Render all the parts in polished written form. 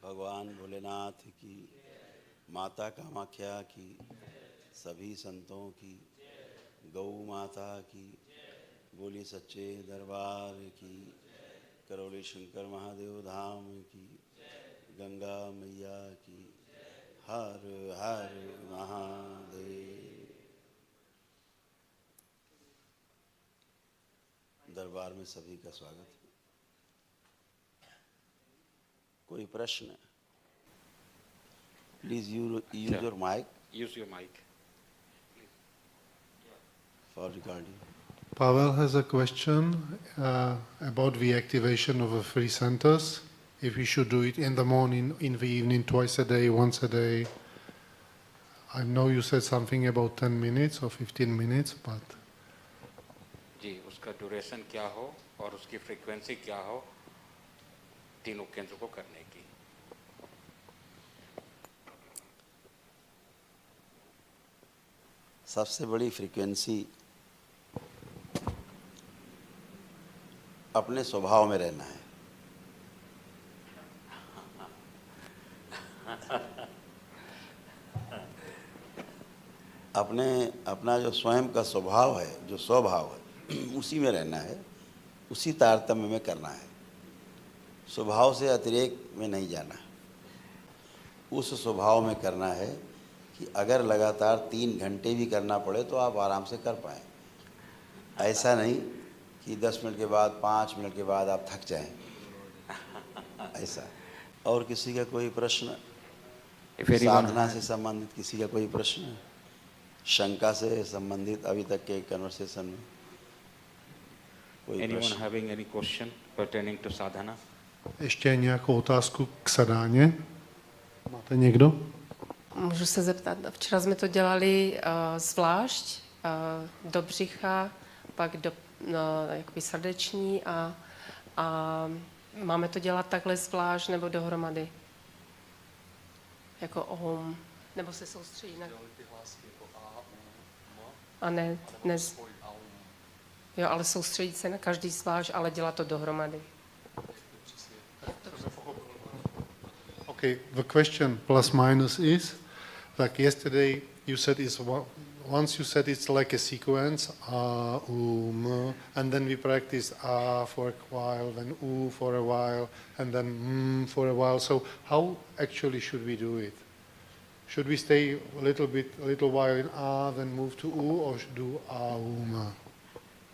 भगवान भोलेनाथ की, माता कामाख्या की, सभी संतों की, गौ माता की, बोली सच्चे दरबार की, करौली शंकर महादेव धाम की, गंगा मैया की, हर हर महादेव। दरबार में सभी का स्वागत है। कोई प्रश्न? Please use your mic. Use your mic. For recording. Pavel has a question about the activation of the free centers. If we should do it in the morning, in the evening, twice a day, once a day. I know you said something about 10 minutes or 15 minutes, but... जी, उसका duration क्या हो और उसकी frequency क्या हो तीनों केंद्र को करने की। सबसे बड़ी फ्रीक्वेंसी अपने स्वभाव में रहना है। अपना जो स्वयं का स्वभाव है, जो स्वभाव है, उसी में रहना है, उसी तारतम्य में करना है। स्वभाव से अतिरेक में नहीं जाना है। उस स्वभाव में करना है कि अगर लगातार 3 घंटे भी करना पड़े तो आप आराम से कर पाएँ। ऐसा नहीं कि 10 मिनट के बाद, 5 मिनट के बाद आप थक जाएं। ऐसा। और किसी का कोई प्रश्न? साधना से संबंधित किसी का कोई प्रश्न? शंका से संबंधित अभी तक के कन्वर्सेशन में कोई Anyone प्रश्न? having any question pertaining to sadhana? Ještě nějakou otázku k sadáně? Máte někdo? Můžu se zeptat, včera jsme to dělali zvlášť, do břicha, pak do jakoby srdeční a máme to dělat takhle zvlášť nebo dohromady? Jako ohum, nebo se soustředí na... A ne, jo, ale soustředit se na každý zvlášť, ale dělat to dohromady. Okay, the question plus minus is, like yesterday you said once you said it's like a sequence, and then we practice for a while, then for a while, and then for a while. So how actually should we do it? Should we stay a little while in then move to or should do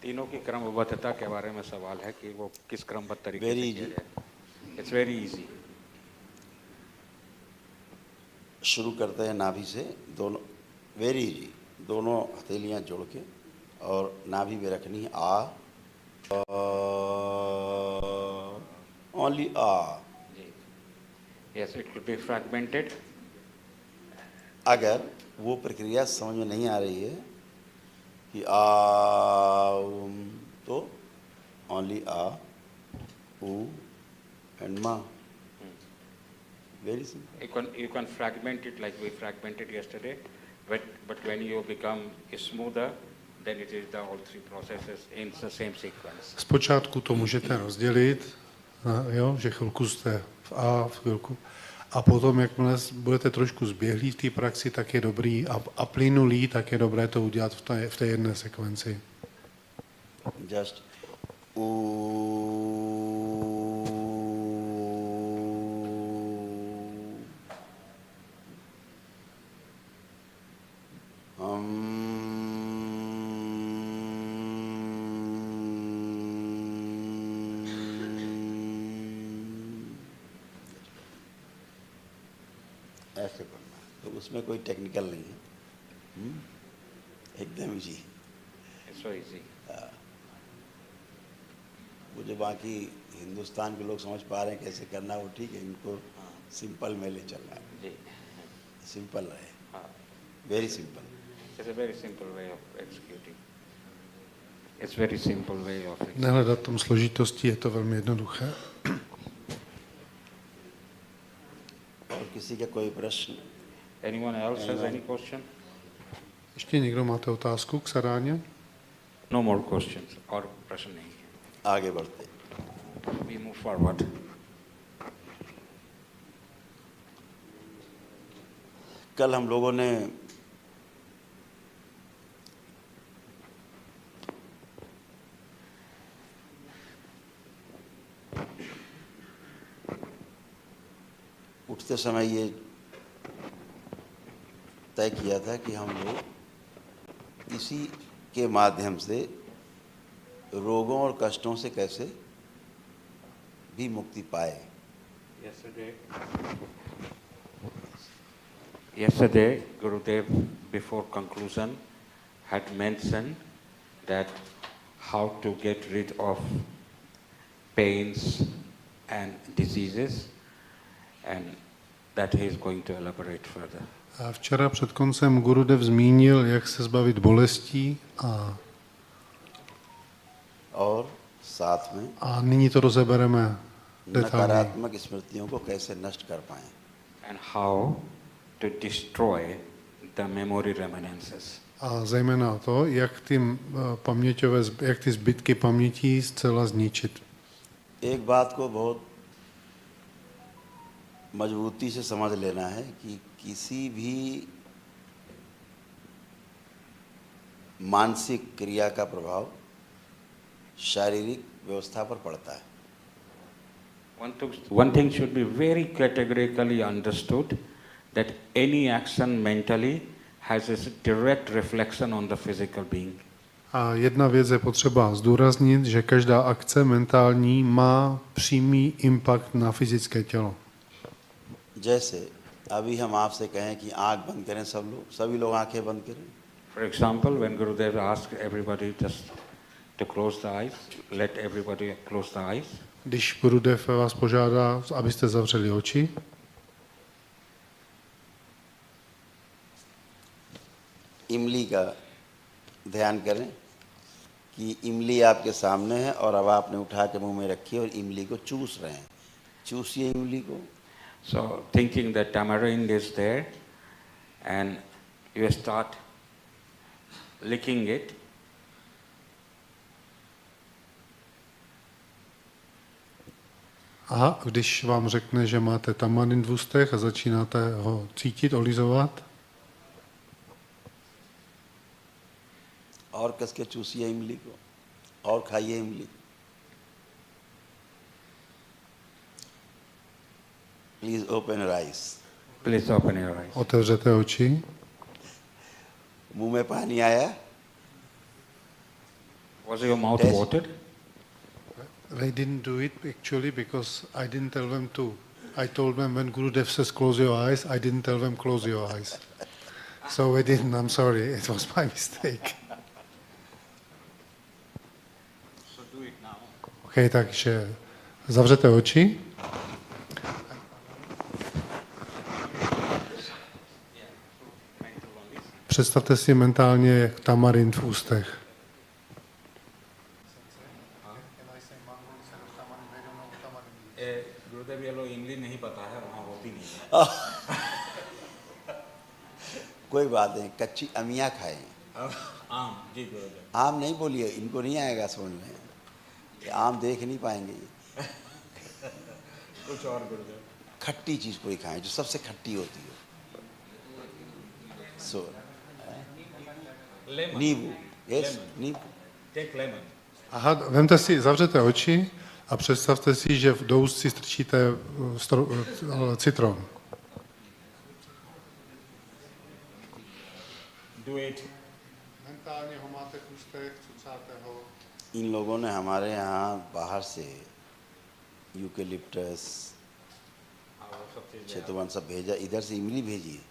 तीनों की क्रमबद्धता के बारे में सवाल है कि वो किस क्रमबद्ध तरीके Very से किया जाए। It's very easy. शुरू करते हैं नाभि से, दोनों वेरी इजी, दोनों हथेलियां जोड़ के और नाभि में रखनी है only Yes, it could be fragmented. अगर वो प्रक्रिया समझ में नहीं आ रही है कि तो ओनली एंड मा। Very simple. You can fragment it like we fragmented yesterday, but when you become smoother, then it is all three processes in the same sequence. Zpočátku to můžete rozdělit, jo, že chvilku jste v v chvilku. A potom, jakmile budete trošku zběhlí v té praxi, tak je dobrý a plynulý, tak je dobré to udělat v té jedné sekvenci. Just ऐसे करना है, तो उसमें कोई technical नहीं है, एकदम easy. It's so easy. वो जो बाकी हिंदुस्तान के लोग समझ पा रहे हैं कैसे करना, वो ठीक है, इनको सिंपल में ले चलना है। जी, सिंपल रहे, हाँ, very simple. It's a very simple way of executing. It's very simple way of executing. Nehledat tom složitosti, je to velmi jednoduché. और किसी का कोई प्रश्न? Anyone else has any question? Ještě někdo máte otázku k sadáně? No more questions. और प्रश्न नहीं है। आगे बढ़ते। We move forward. कल हम लोगों ने उठते समय ये तय किया था कि हम लोग इसी के माध्यम से रोगों और कष्टों से कैसे भी मुक्ति पाए। Yesterday, Gurudev, before conclusion, had mentioned that how to get rid of pains and diseases, and that he is going to elaborate further. A včera před koncem Gurudev zmínil, jak se zbavit bolestí और साथ में a nyní to rozebereme detailně. नकारात्मक स्मृतियों को कैसे नष्ट कर पाएं। And how to destroy the memory reminiscences. A zejména to, jak ty zbytky pamětí zcela zničit. एक बात को बहुत मजबूती से समझ लेना है कि किसी भी मानसिक क्रिया का प्रभाव शारीरिक व्यवस्था पर पड़ता है। One thing should be very categorically understood that any action mentally has a direct reflection on the physical being. A jedna věc je potřeba zdůraznit, že každá akce mentální má přímý impact na fyzické tělo. जैसे अभी हम आपसे कहें कि आंख बंद करें, सभी लोग आंखें बंद करें। For example, when Gurudev asked everybody just to close the eyes, let everybody close the eyes. Když Gurudev vás požádá, abyste zavřeli oči, इमली का ध्यान करें कि इमली आपके सामने है और अब आपने उठा के मुंह में रखी और इमली को चूस रहे हैं। चूसिए इमली को। So thinking that tamarind is there and you start licking it. a když vám řekne, že máte tamarind v ústech a začínáte ho cítit, olizovat, और कस के चूसिए इमली को और खाइए इमली। Please open your eyes. Please open your eyes. otevřete oči. मुंह में पानी आया? Was your mouth Yes. watered? They didn't do it actually because I didn't tell them to. I told them when Gurudev says close your eyes, I didn't tell them close your eyes. So they didn't, I'm sorry, it was my mistake. So do it now. OK, takže zavřete oči. Představte si mentálně tamarind v ústech. गुरुदेव ये लोग इमली नहीं पता है, वहाँ होती नहीं है। कोई बात नहीं, कच्ची अमिया खाएं। आम, जी गुरुदेव। आम नहीं बोलिए, इनको नहीं आएगा समझ में। ये आम देख नहीं पाएंगे ये। कुछ और गुरुदेव। खट्टी चीज कोई खाएं जो सबसे खट्टी होती है। सो Lemon. नींबू, यस Lemon. नींबू। Take lemon. Aha, vemte si, zavřete oči a představte si, že do úst si strčíte citron. Do it. Mentálně ho máte v ústech, cucáte ho. इन लोगों ने हमारे यहाँ बाहर से यूकेलिप्टस, वो सब चीज़ चेतवन सब भेजा, इधर से इमली भेजी है।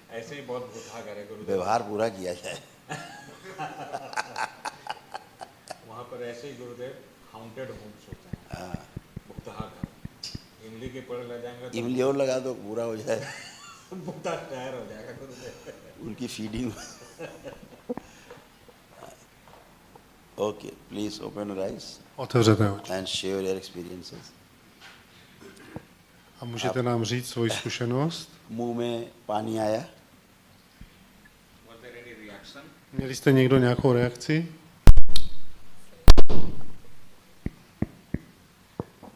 ऐसे ही बहुत भूखा करे गुरुदेव। व्यवहार पूरा किया जाए। वहाँ पर ऐसे ही गुरुदेव हाउंटेड होम्स होते हैं, भुक्तहा घर। इमली के पेड़ लग जाएंगे तो इमली और लगा दो, पूरा हो जाए। भुक्ता तैयार हो जाएगा गुरुदेव। उनकी feeding. Okay, please open your eyes Otevřete oči. And share your experiences. A můžete nám říct svoji zkušenost? मुंह में पानी आया? Was there any reaction? Měli jste někdo nějakou reakci?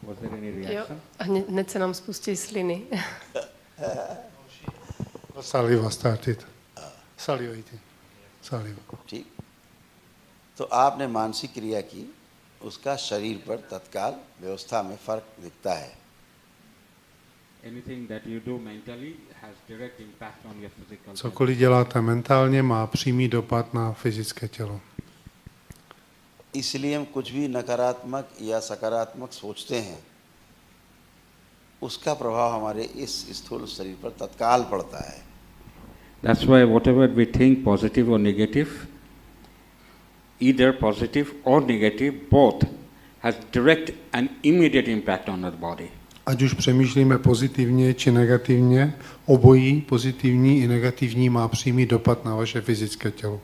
Was there any Jo, reaction? a hned se nám spustí sliny. Saliva started. Salivating. Saliva. ठीक। तो आपने मानसिक क्रिया की, उसका शरीर पर तत्काल व्यवस्था में फर्क दिखता है। Anything that you do mentally has direct impact on your physical health. Cokoliv děláte mentálně, má přímý dopad na fyzické tělo. इसलिए हम कुछ भी नकारात्मक या सकारात्मक सोचते हैं, उसका प्रभाव हमारे इस स्थूल शरीर पर तत्काल पड़ता है। That's why whatever we think, positive or negative, either positive or negative, both has direct and immediate impact on our body. Ať už přemýšlíme pozitivně či negativně, obojí, pozitivní i negativní, má přímý dopad na vaše fyzické tělo.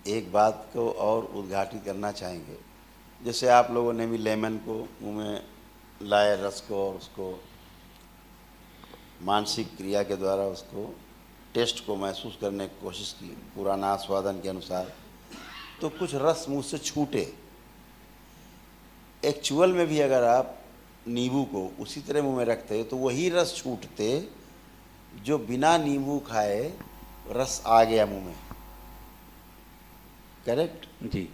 एक बात को और उद्घाटित करना चाहेंगे, जैसे आप लोगों ने भी लेमन को मुंह में लाए, रस को, और उसको मानसिक क्रिया के द्वारा उसको टेस्ट को महसूस करने की कोशिश की पुराना आस्वादन के अनुसार, तो कुछ रस मुंह से छूटे। एक्चुअल में भी अगर आप नींबू को उसी तरह मुंह में रखते तो वही रस छूटते जो बिना नींबू खाए रस आ गया मुंह में। करेक्ट? जी।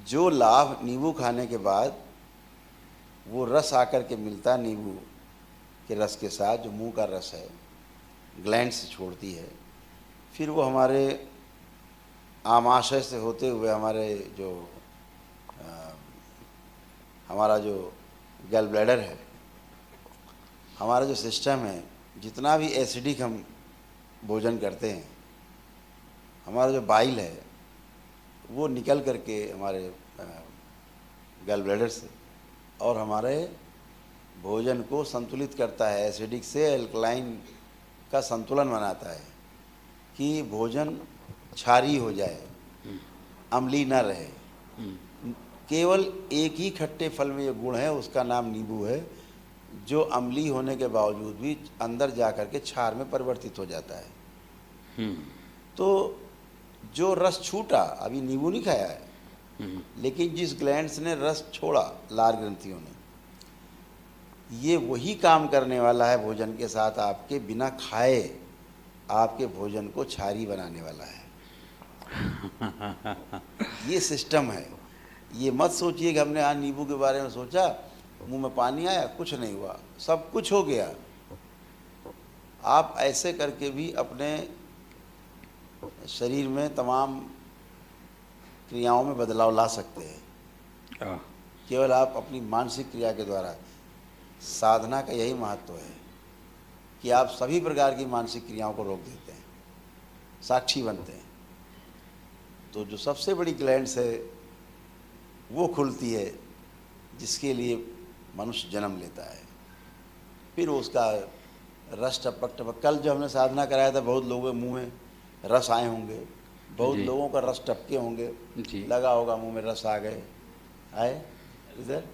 जो लाभ नींबू खाने के बाद वो रस आकर के मिलता नींबू के रस के साथ, जो मुंह का रस है, ग्लैंड से छोड़ती है, फिर वो हमारे आमाशय से होते हुए हमारे जो हमारा जो गैल ब्लैडर है, हमारा जो सिस्टम है, जितना भी एसिडिक हम भोजन करते हैं, हमारा जो बाइल है वो निकल करके हमारे गैल ब्लैडर से और हमारे भोजन को संतुलित करता है, एसिडिक से एल्कलाइन का संतुलन बनाता है कि भोजन क्षारीय हो जाए, अम्लीय ना रहे। केवल एक ही खट्टे फल में ये गुण है, उसका नाम नींबू है, जो अम्लीय होने के बावजूद भी अंदर जा कर के क्षार में परिवर्तित हो जाता है। तो जो रस छूटा, अभी नींबू नहीं खाया है, लेकिन जिस ग्लैंड्स ने रस छोड़ा, लार ग्रंथियों ने, ये वही काम करने वाला है भोजन के साथ, आपके बिना खाए आपके भोजन को क्षारीय बनाने वाला है। ये सिस्टम है। ये मत सोचिए कि हमने आज नींबू के बारे में सोचा, मुंह में पानी आया, कुछ नहीं हुआ, सब कुछ हो गया। आप ऐसे करके भी अपने शरीर में तमाम क्रियाओं में बदलाव ला सकते हैं, केवल आप अपनी मानसिक क्रिया के द्वारा। साधना का यही महत्व है कि आप सभी प्रकार की मानसिक क्रियाओं को रोक देते हैं, साक्षी बनते हैं। तो जो सबसे बड़ी ग्लैंड्स है वो खुलती है, जिसके लिए मनुष्य जन्म लेता है। फिर उसका रस टपक टपक, कल जो हमने साधना कराया था, बहुत लोगों के मुंह में रस आए होंगे, बहुत लोगों का रस टपके होंगे, लगा होगा मुंह में रस आ गए, आए इधर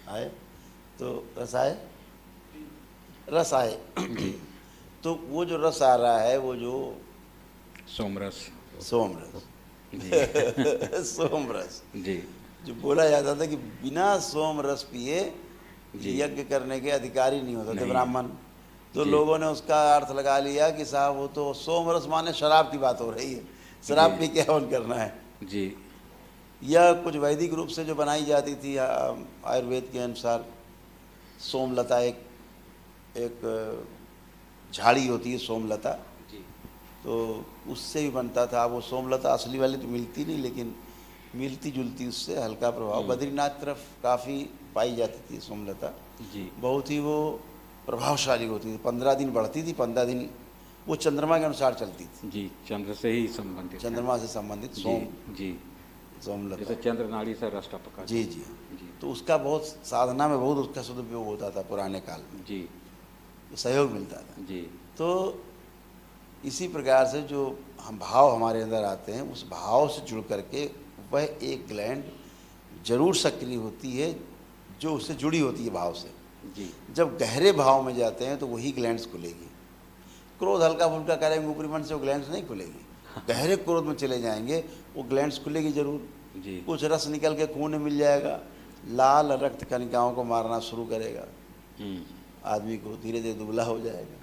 आए, तो रस आए, रस आए। तो वो जो रस आ रहा है, वो जो सोमरस, सोमरस सोमरस जी, जो बोला जाता था कि बिना सोम रस पिए यज्ञ करने के अधिकारी नहीं होते थे ब्राह्मण। तो लोगों ने उसका अर्थ लगा लिया कि साहब वो तो सोम रस माने शराब की बात हो रही है, शराब पी के हवन करना है जी। या कुछ वैदिक रूप से जो बनाई जाती थी आयुर्वेद के अनुसार, सोमलता एक झाड़ी होती है सोमलता, तो उससे भी बनता था। वो सोमलता असली वाली तो मिलती नहीं, लेकिन मिलती जुलती उससे हल्का प्रभाव। बद्रीनाथ तरफ काफ़ी पाई जाती थी सोमलता जी, बहुत ही वो प्रभावशाली होती थी। 15 दिन बढ़ती थी, 15 दिन वो चंद्रमा के अनुसार चलती थी जी, चंद्र से ही संबंधित, चंद्रमा से संबंधित सोम जी, सोमलता, जैसे चंद्र नाड़ी से रस टपका। जी जी। तो उसका बहुत साधना में बहुत उसका सदुपयोग होता था पुराने काल में, जी सहयोग मिलता था जी। तो इसी प्रकार से जो हम भाव हमारे अंदर आते हैं, उस भाव से जुड़ करके वह एक ग्लैंड जरूर सक्रिय होती है जो उससे जुड़ी होती है भाव से जी। जब गहरे भाव में जाते हैं तो वही ग्लैंड्स खुलेगी। क्रोध हल्का फुल्का करेंगे ऊपरी मन से, वो ग्लैंड्स नहीं खुलेगी। गहरे क्रोध में चले जाएंगे वो ग्लैंड्स खुलेगी जरूर जी। कुछ रस निकल के खून में मिल जाएगा, लाल रक्त कणिकाओं को मारना शुरू करेगा, हम्म, आदमी को धीरे धीरे दुबला हो जाएगा।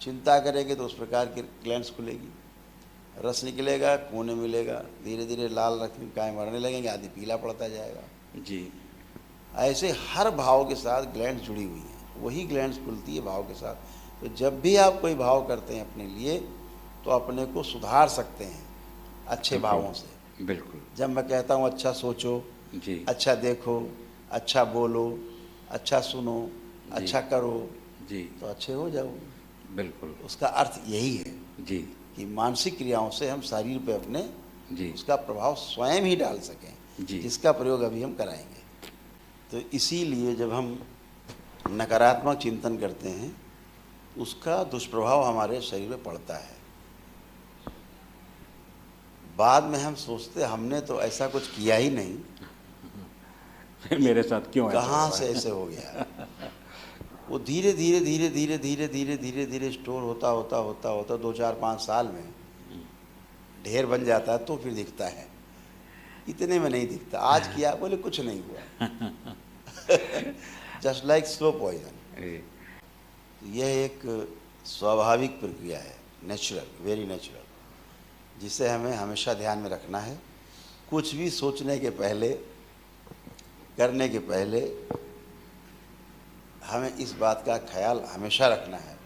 चिंता करेंगे तो उस प्रकार की ग्लैंड्स खुलेगी, रस निकलेगा, खून मिलेगा, धीरे धीरे लाल रक्त कणिकाएं मरने लगेंगे, आदमी पीला पड़ता जाएगा। जी ऐसे हर भाव के साथ ग्लैंड्स जुड़ी हुई हैं, वही ग्लैंड्स खुलती है भाव के साथ। तो जब भी आप कोई भाव करते हैं अपने लिए, तो अपने को सुधार सकते हैं अच्छे भावों से। बिल्कुल। जब मैं कहता हूँ अच्छा सोचो, जी अच्छा देखो, अच्छा बोलो, अच्छा सुनो, अच्छा करो, जी तो अच्छे हो जाओगे। बिल्कुल। उसका अर्थ यही है जी कि मानसिक क्रियाओं से हम शरीर पे अपने जी उसका प्रभाव स्वयं ही डाल सकें, जी। जिसका प्रयोग अभी हम कराएंगे। तो इसीलिए जब हम नकारात्मक चिंतन करते हैं, उसका दुष्प्रभाव हमारे शरीर में पड़ता है। बाद में हम सोचते हमने तो ऐसा कुछ किया ही नहीं, फिर मेरे साथ क्यों ऐसा कहाँ हो रहा से है? ऐसे हो गया। वो धीरे धीरे धीरे धीरे धीरे धीरे धीरे धीरे स्टोर होता होता होता होता 2 4 5 साल में ढेर बन जाता है, तो फिर दिखता है। इतने में नहीं दिखता। आज किया बोले कुछ नहीं हुआ। Just like slow poison. जी यह एक स्वाभाविक प्रक्रिया है, नेचुरल, वेरी नेचुरल, जिसे हमें हमेशा ध्यान में रखना है। कुछ भी सोचने के पहले, करने के पहले हमें इस बात का ख्याल हमेशा रखना है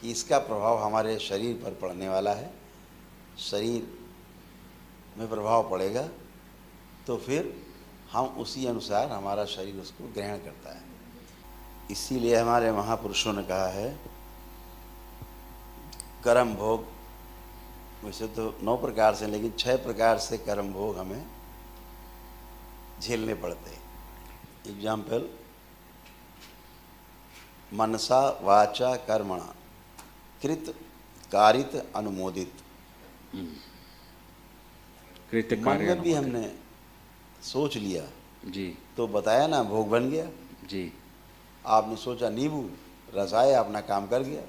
कि इसका प्रभाव हमारे शरीर पर पड़ने वाला है। शरीर में प्रभाव पड़ेगा तो फिर हम उसी अनुसार हमारा शरीर उसको ग्रहण करता है। इसीलिए हमारे महापुरुषों ने कहा है, कर्म भोग, वैसे तो 9 प्रकार से, लेकिन 6 प्रकार से कर्म भोग हमें झेलने पड़ते हैं। एग्जाम्पल, मनसा वाचा कर्मणा कृत कारित अनुमोदित। कृत्य मन कार्य में भी अनुमोदन। हमने सोच लिया जी तो बताया ना, भोग बन गया। जी आपने सोचा नींबू रस आया, अपना काम कर गया,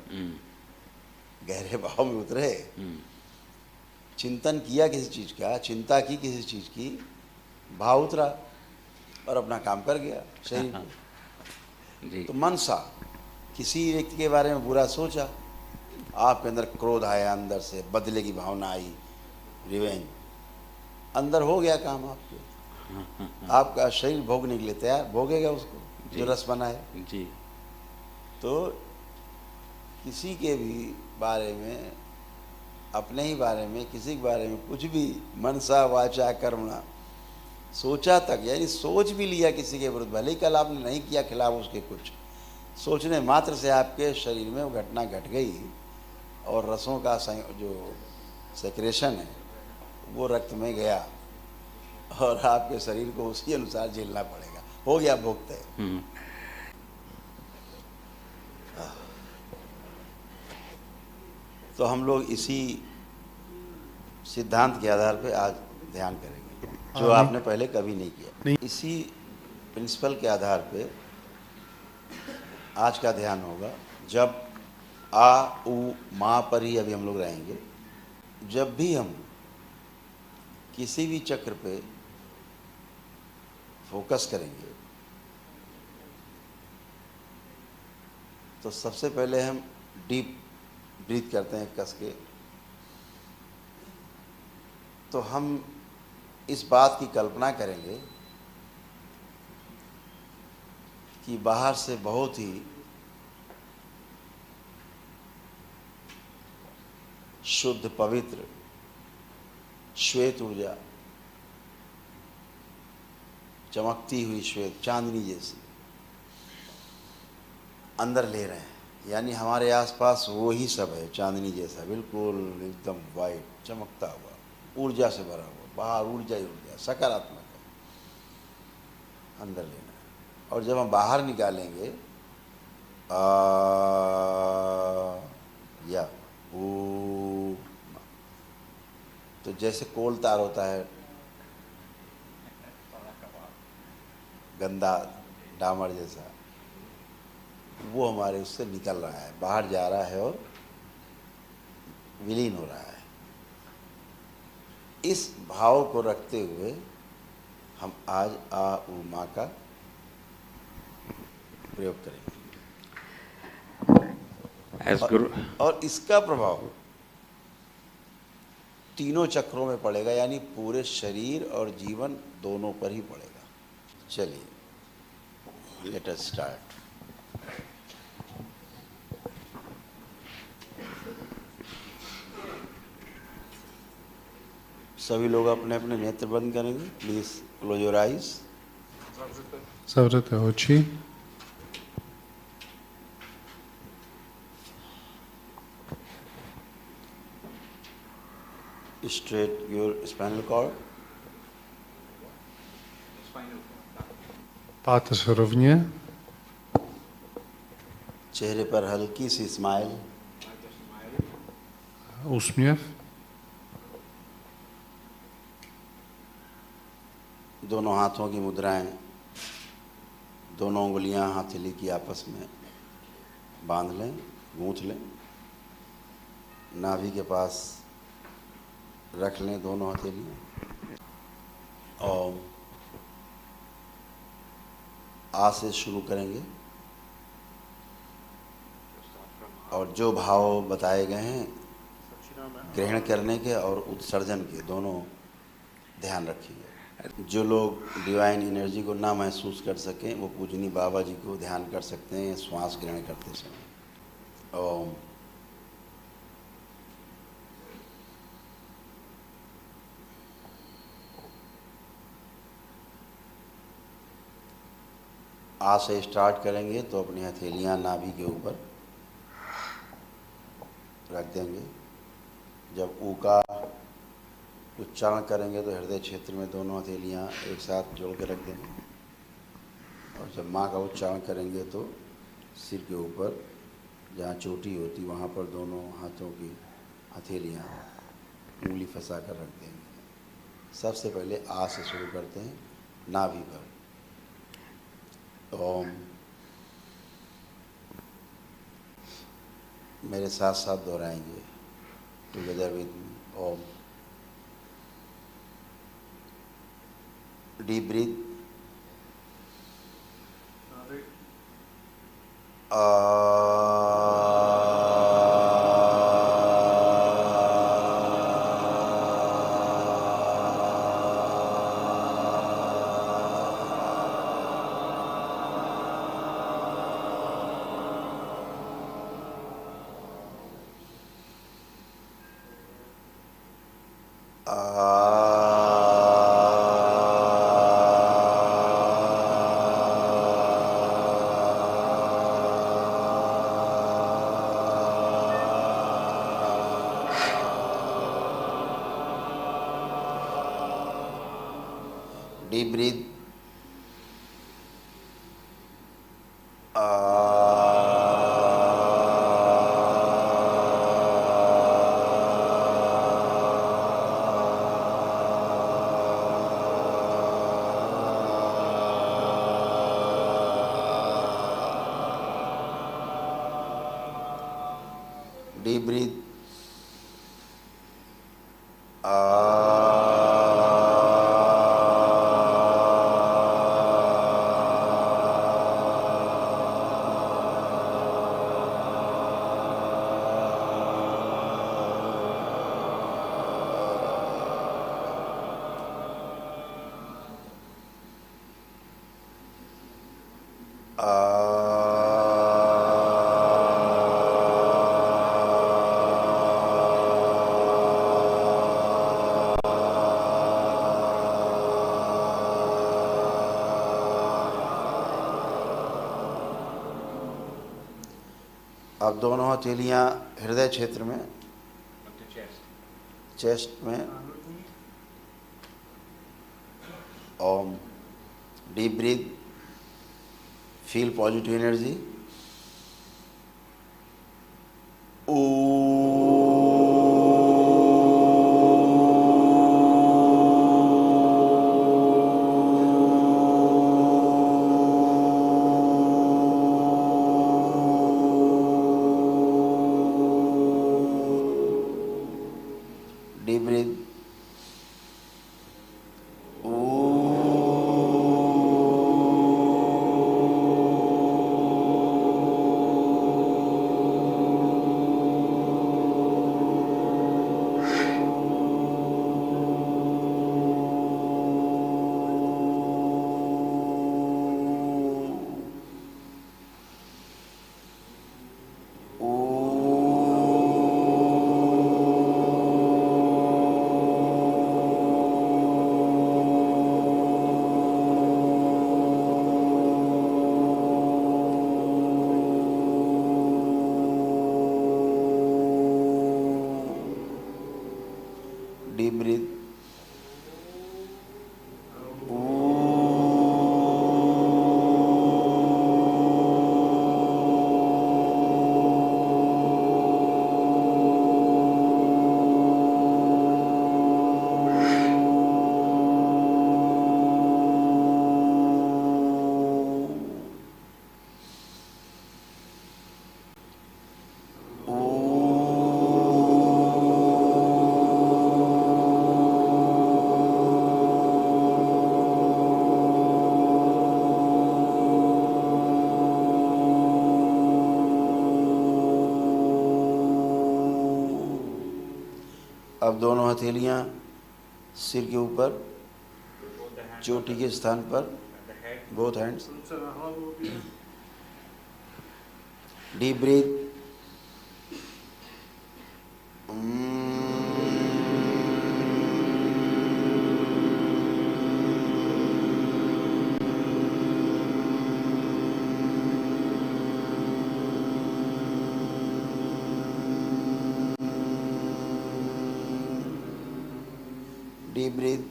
गहरे भाव में उतरे। चिंतन किया किसी चीज़ का, चिंता की किसी चीज़ की, भाव उतरा और अपना काम कर गया शरीर में। जी तो मनसा, किसी व्यक्ति के बारे में बुरा सोचा, आपके अंदर क्रोध आया, अंदर से बदले की भावना आई, रिवेंज, अंदर हो गया काम आपके। आपका शरीर भोगने के लिए तैयार, भोगेगा उसको जो जी। रस बना है। जी तो किसी के भी बारे में, अपने ही बारे में, किसी के बारे में कुछ भी मनसा वाचा कर्मणा, सोचा तक, यानी सोच भी लिया किसी के विरुद्ध, भले ही कल आपने नहीं किया खिलाफ उसके, कुछ सोचने मात्र से आपके शरीर में वो घटना घट गई और रसों का जो सेक्रेशन है वो रक्त में गया और आपके शरीर को उसी अनुसार झेलना पड़ेगा। हो गया भोगते। तो हम लोग इसी सिद्धांत के आधार पे आज ध्यान करेंगे, जो आपने पहले कभी नहीं किया। इसी प्रिंसिपल के आधार पे आज का ध्यान होगा। जब आ उ माँ पर ही अभी हम लोग रहेंगे। जब भी हम किसी भी चक्र पे फोकस करेंगे तो सबसे पहले हम डीप ब्रीथ करते हैं कस के। तो हम इस बात की कल्पना करेंगे कि बाहर से बहुत ही शुद्ध, पवित्र, श्वेत ऊर्जा, चमकती हुई श्वेत चांदनी जैसी अंदर ले रहे हैं। यानी हमारे आसपास वो ही सब है, चांदनी जैसा, बिल्कुल एकदम वाइट, चमकता हुआ, ऊर्जा से भरा हुआ। बाहर ऊर्जा ही ऊर्जा, सकारात्मक है, अंदर लेना है। और जब हम बाहर निकालेंगे या ओ, तो जैसे कोल तार होता है, गंदा डामर जैसा, वो हमारे उससे निकल रहा है, बाहर जा रहा है और विलीन हो रहा है। इस भाव को रखते हुए हम आज आ उ माँ का प्रयोग करेंगे। As Guru, और इसका प्रभाव तीनों चक्रों में पड़ेगा, यानी पूरे शरीर और जीवन दोनों पर ही पड़ेगा। चलिए, लेट अस स्टार्ट। सभी लोग अपने अपने नेत्र बंद करेंगे। Please close your eyes. Zavřete oči. Straight your spinal cord. Páteř rovně. चेहरे पर हल्की सी स्माइल। Úsměv. दोनों हाथों की मुद्राएं, दोनों उंगलियां हथेली की आपस में बांध लें, गूंथ लें। नाभि के पास रख लें दोनों हथेलियां। और आ से शुरू करेंगे और जो भाव बताए गए हैं ग्रहण करने के और उत्सर्जन के, दोनों ध्यान रखिए। जो लोग डिवाइन एनर्जी को ना महसूस कर सकें वो पूजनी बाबा जी को ध्यान कर सकते हैं श्वास ग्रहण करते समय। ओम। आ से स्टार्ट करेंगे तो अपनी हथेलियां नाभि के ऊपर रख देंगे। जब ऊ का उच्चारण करेंगे तो हृदय क्षेत्र में दोनों हथेलियां एक साथ जोड़ के रख देंगे। और जब माँ का उच्चारण करेंगे तो सिर के ऊपर जहाँ चोटी होती वहाँ पर दोनों हाथों की हथेलियां उंगली फंसा कर रख देंगे। सबसे पहले आ से शुरू करते हैं, नाभि पर। ओम। मेरे साथ साथ दोहराएंगे together with me. Om. Deep breath. Deep breathe. Deep breathe. अब दोनों हथेलियां हृदय क्षेत्र में, चेस्ट में। Om. Deep breath. Feel positive energy. Deep breathe. अब दोनों हथेलियाँ सिर के ऊपर, चोटी के स्थान पर, both hands. Deep breathe. Deep breathe.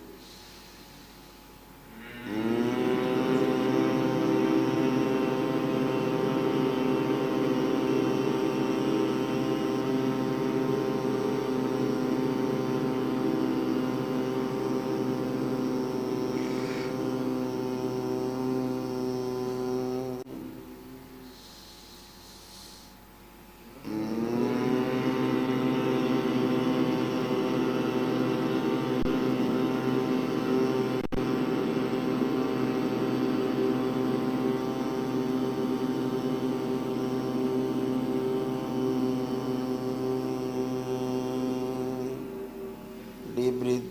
Deep breathe.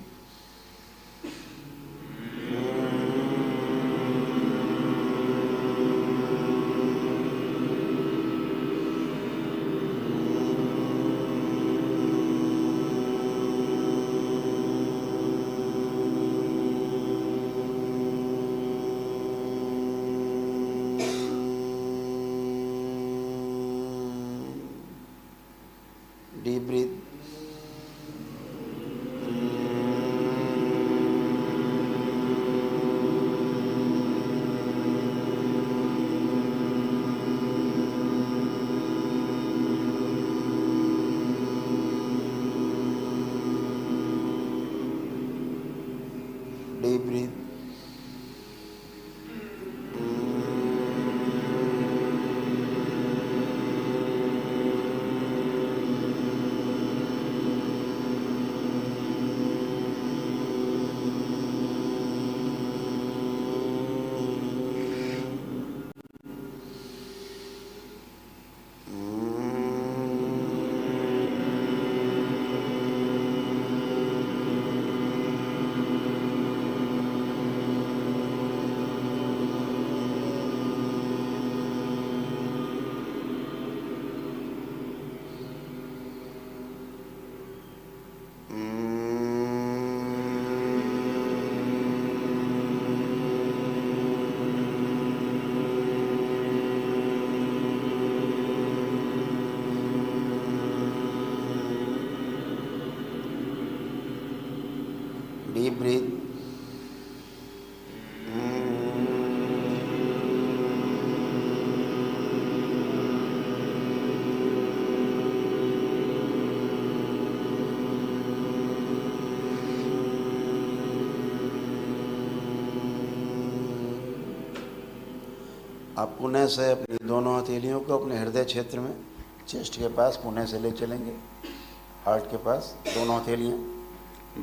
Deep breathe. Deep breathe. Deep breathe. आप पुणे से अपनी दोनों हथेलियों को अपने हृदय क्षेत्र में, चेस्ट के पास पुणे से ले चलेंगे, हार्ट के पास दोनों हथेलियाँ.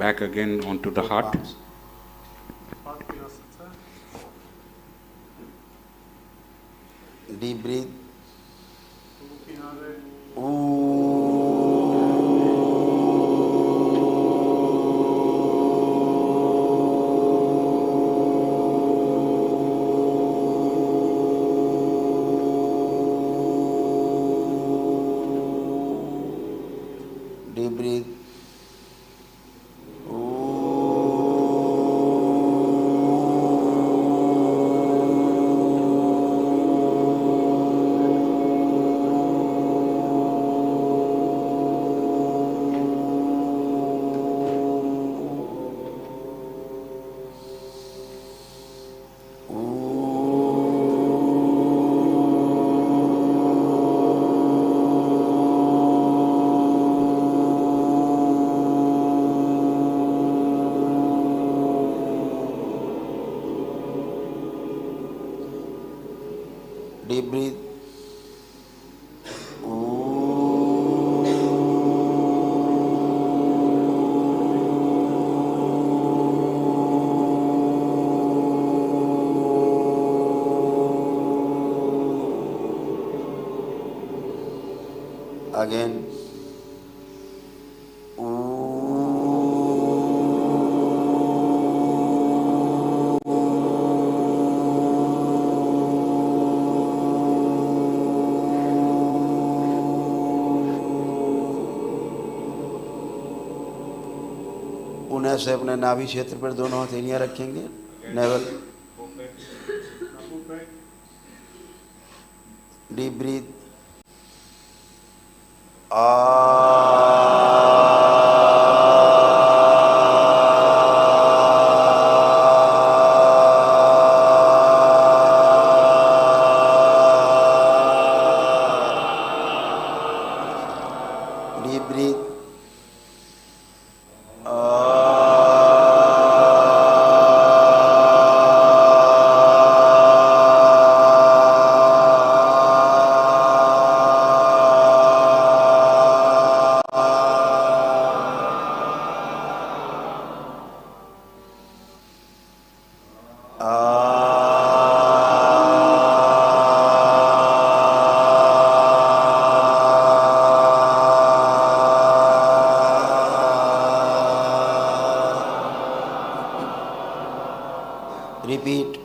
Back again onto the heart. Deep breathe. Deep breathe. Deep breathe. Again. पुनः से अपने नाभि क्षेत्र पर दोनों हथेलियां रखेंगे, naval. Deep breath. Deep breath. Repeat.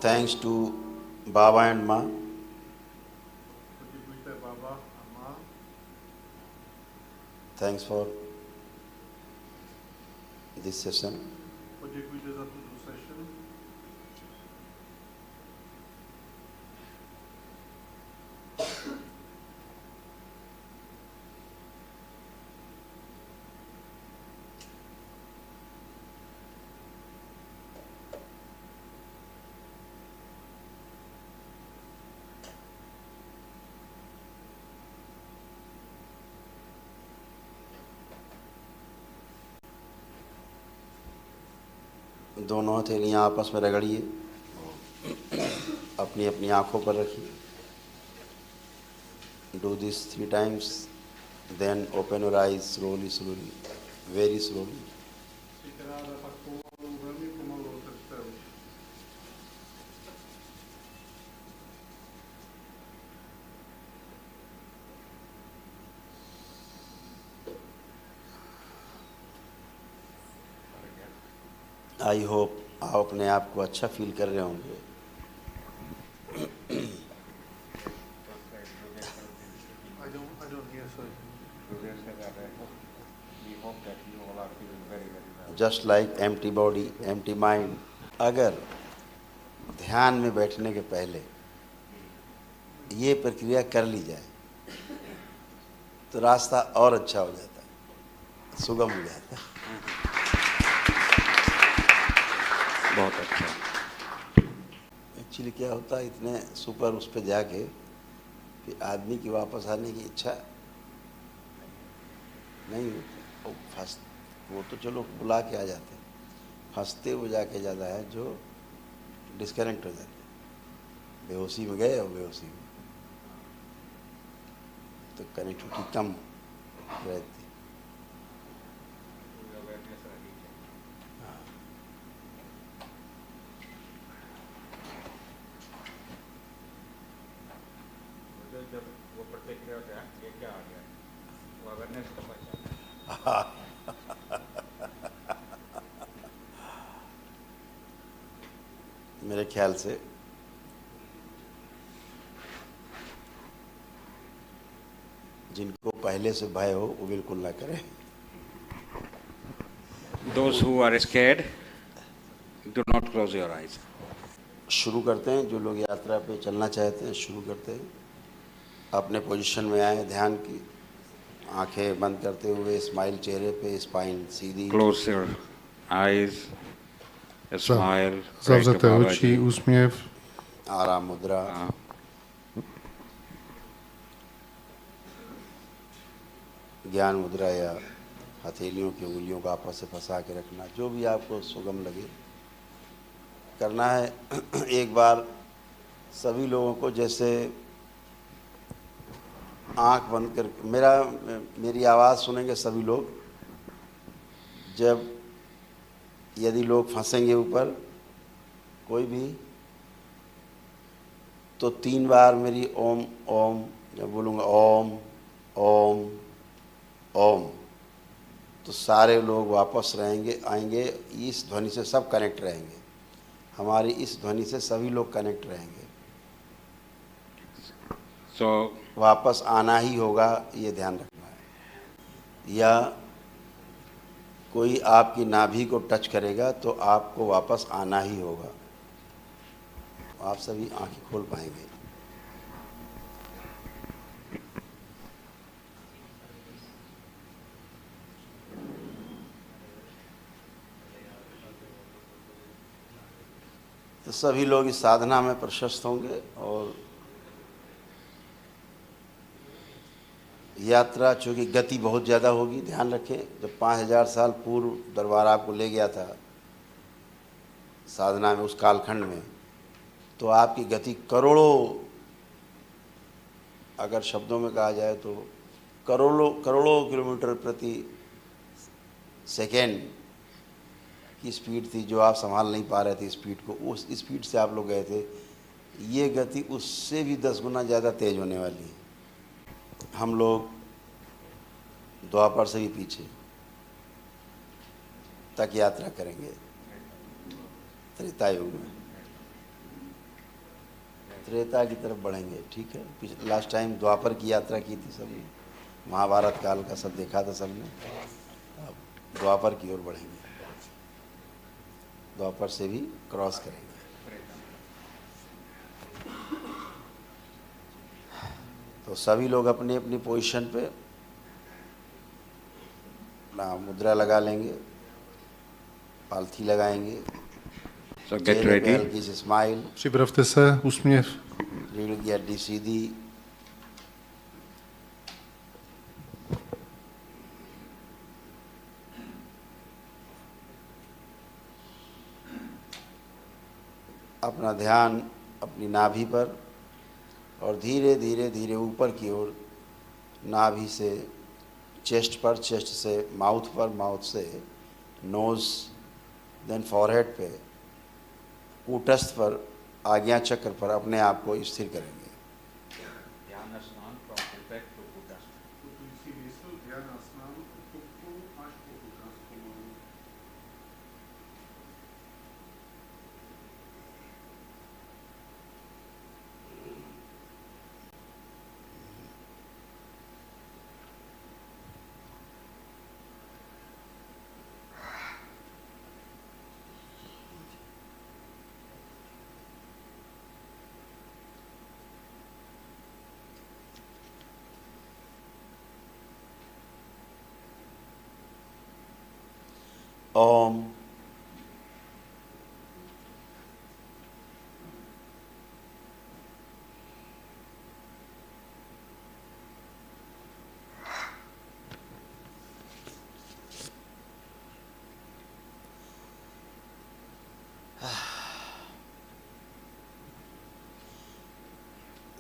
Thanks to Baba and Ma. Thanks for this session. Poděkujte za tuto session. दोनों हथेलियां आपस में रगड़िए, अपनी अपनी आंखों पर रखिए। Do this 3 times, then open your eyes slowly, slowly, very slowly. I hope आप अपने आप को अच्छा फील कर रहे होंगे। I don't hear, sorry. Just like empty body empty mind. अगर ध्यान में बैठने के पहले ये प्रक्रिया कर ली जाए तो रास्ता और अच्छा हो जाता है, सुगम हो जाता है। बहुत अच्छा। एक्चुअली क्या होता है, इतने सुपर उस पर जाके कि आदमी की वापस आने की इच्छा नहीं होती। वो तो चलो बुला के आ जाते हैं, फंसते हुए जाके ज़्यादा है जो डिस्कनेक्ट हो जाते हैं। बेहोशी में गए और बेहोशी में तो कनेक्टिविटी कम रहती। जब वो प्रतिक्रिया होता है, ये क्या आ गया, वो अवेयरनेस का पहचान। मेरे ख्याल से जिनको पहले से भय हो वो बिल्कुल ना करें। Those who are scared, do not close your eyes. शुरू करते हैं। जो लोग यात्रा पे चलना चाहते हैं शुरू करते हैं। अपने पोजीशन में आए, ध्यान की, आंखें बंद करते हुए, स्माइल चेहरे पे, spine Sidhi. Close your eyes, a smile, pray to Zavřete oči, Babaji. úsměv. आराम मुद्रा। ज्ञान मुद्रा या हथेलियों की उंगलियों को आपस से फंसा के रखना, जो भी आपको सुगम लगे करना है। एक बार सभी लोगों को जैसे आंख बंद कर मेरी आवाज़ सुनेंगे सभी लोग। जब यदि लोग फंसेंगे ऊपर कोई भी, तो 3 बार मेरी ओम ओम जब बोलूँगा ओम ओम ओम, तो सारे लोग वापस रहेंगे, आएंगे। इस ध्वनि से सब कनेक्ट रहेंगे, हमारी इस ध्वनि से सभी लोग कनेक्ट रहेंगे। So वापस आना ही होगा, ये ध्यान रखना है। या कोई आपकी नाभि को टच करेगा तो आपको वापस आना ही होगा। आप सभी आंखें खोल पाएंगे। तो सभी लोग इस साधना में प्रशस्त होंगे। और यात्रा चूँकि गति बहुत ज़्यादा होगी, ध्यान रखें। जब 5000 साल पूर्व दरबार आपको ले गया था साधना में, उस कालखंड में, तो आपकी गति करोड़ों, अगर शब्दों में कहा जाए तो करोड़ों करोड़ों किलोमीटर प्रति सेकेंड की स्पीड थी, जो आप संभाल नहीं पा रहे थे स्पीड को। उस स्पीड से आप लोग गए थे। ये गति उससे भी 10 गुना ज़्यादा तेज होने वाली है। हम लोग द्वापर से भी पीछे तक यात्रा करेंगे त्रेता युग में, त्रेता की तरफ बढ़ेंगे। ठीक है, लास्ट टाइम द्वापर की यात्रा की थी सबने, महाभारत काल का सब देखा था सबने। अब द्वापर की ओर बढ़ेंगे, द्वापर से भी क्रॉस करेंगे। तो सभी लोग अपनी अपनी पोजीशन पे अपना मुद्रा लगा लेंगे, पालथी लगाएंगे। So get चेहरे पे ready. हल्की सी स्माइल, Připravte se, úsměv. रीढ़ की हड्डी सीधी। अपना ध्यान अपनी नाभि पर, और धीरे धीरे धीरे ऊपर की ओर, नाभि से चेस्ट पर, चेस्ट से माउथ पर, माउथ से नोज़, देन फॉरहेड पे, कूटस्थ पर, आज्ञा चक्र पर अपने आप को स्थिर करेंगे। ओम।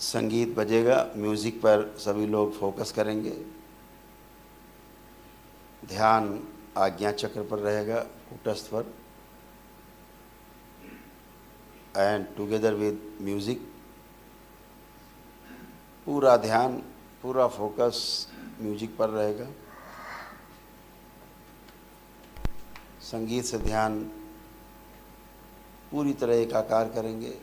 संगीत बजेगा, म्यूज़िक पर सभी लोग फोकस करेंगे। ध्यान आज्ञा चक्र पर रहेगा, कूटस्थ पर, एंड टुगेदर विद म्यूज़िक पूरा ध्यान, पूरा फोकस म्यूजिक पर रहेगा। संगीत से ध्यान पूरी तरह एकाकार करेंगे।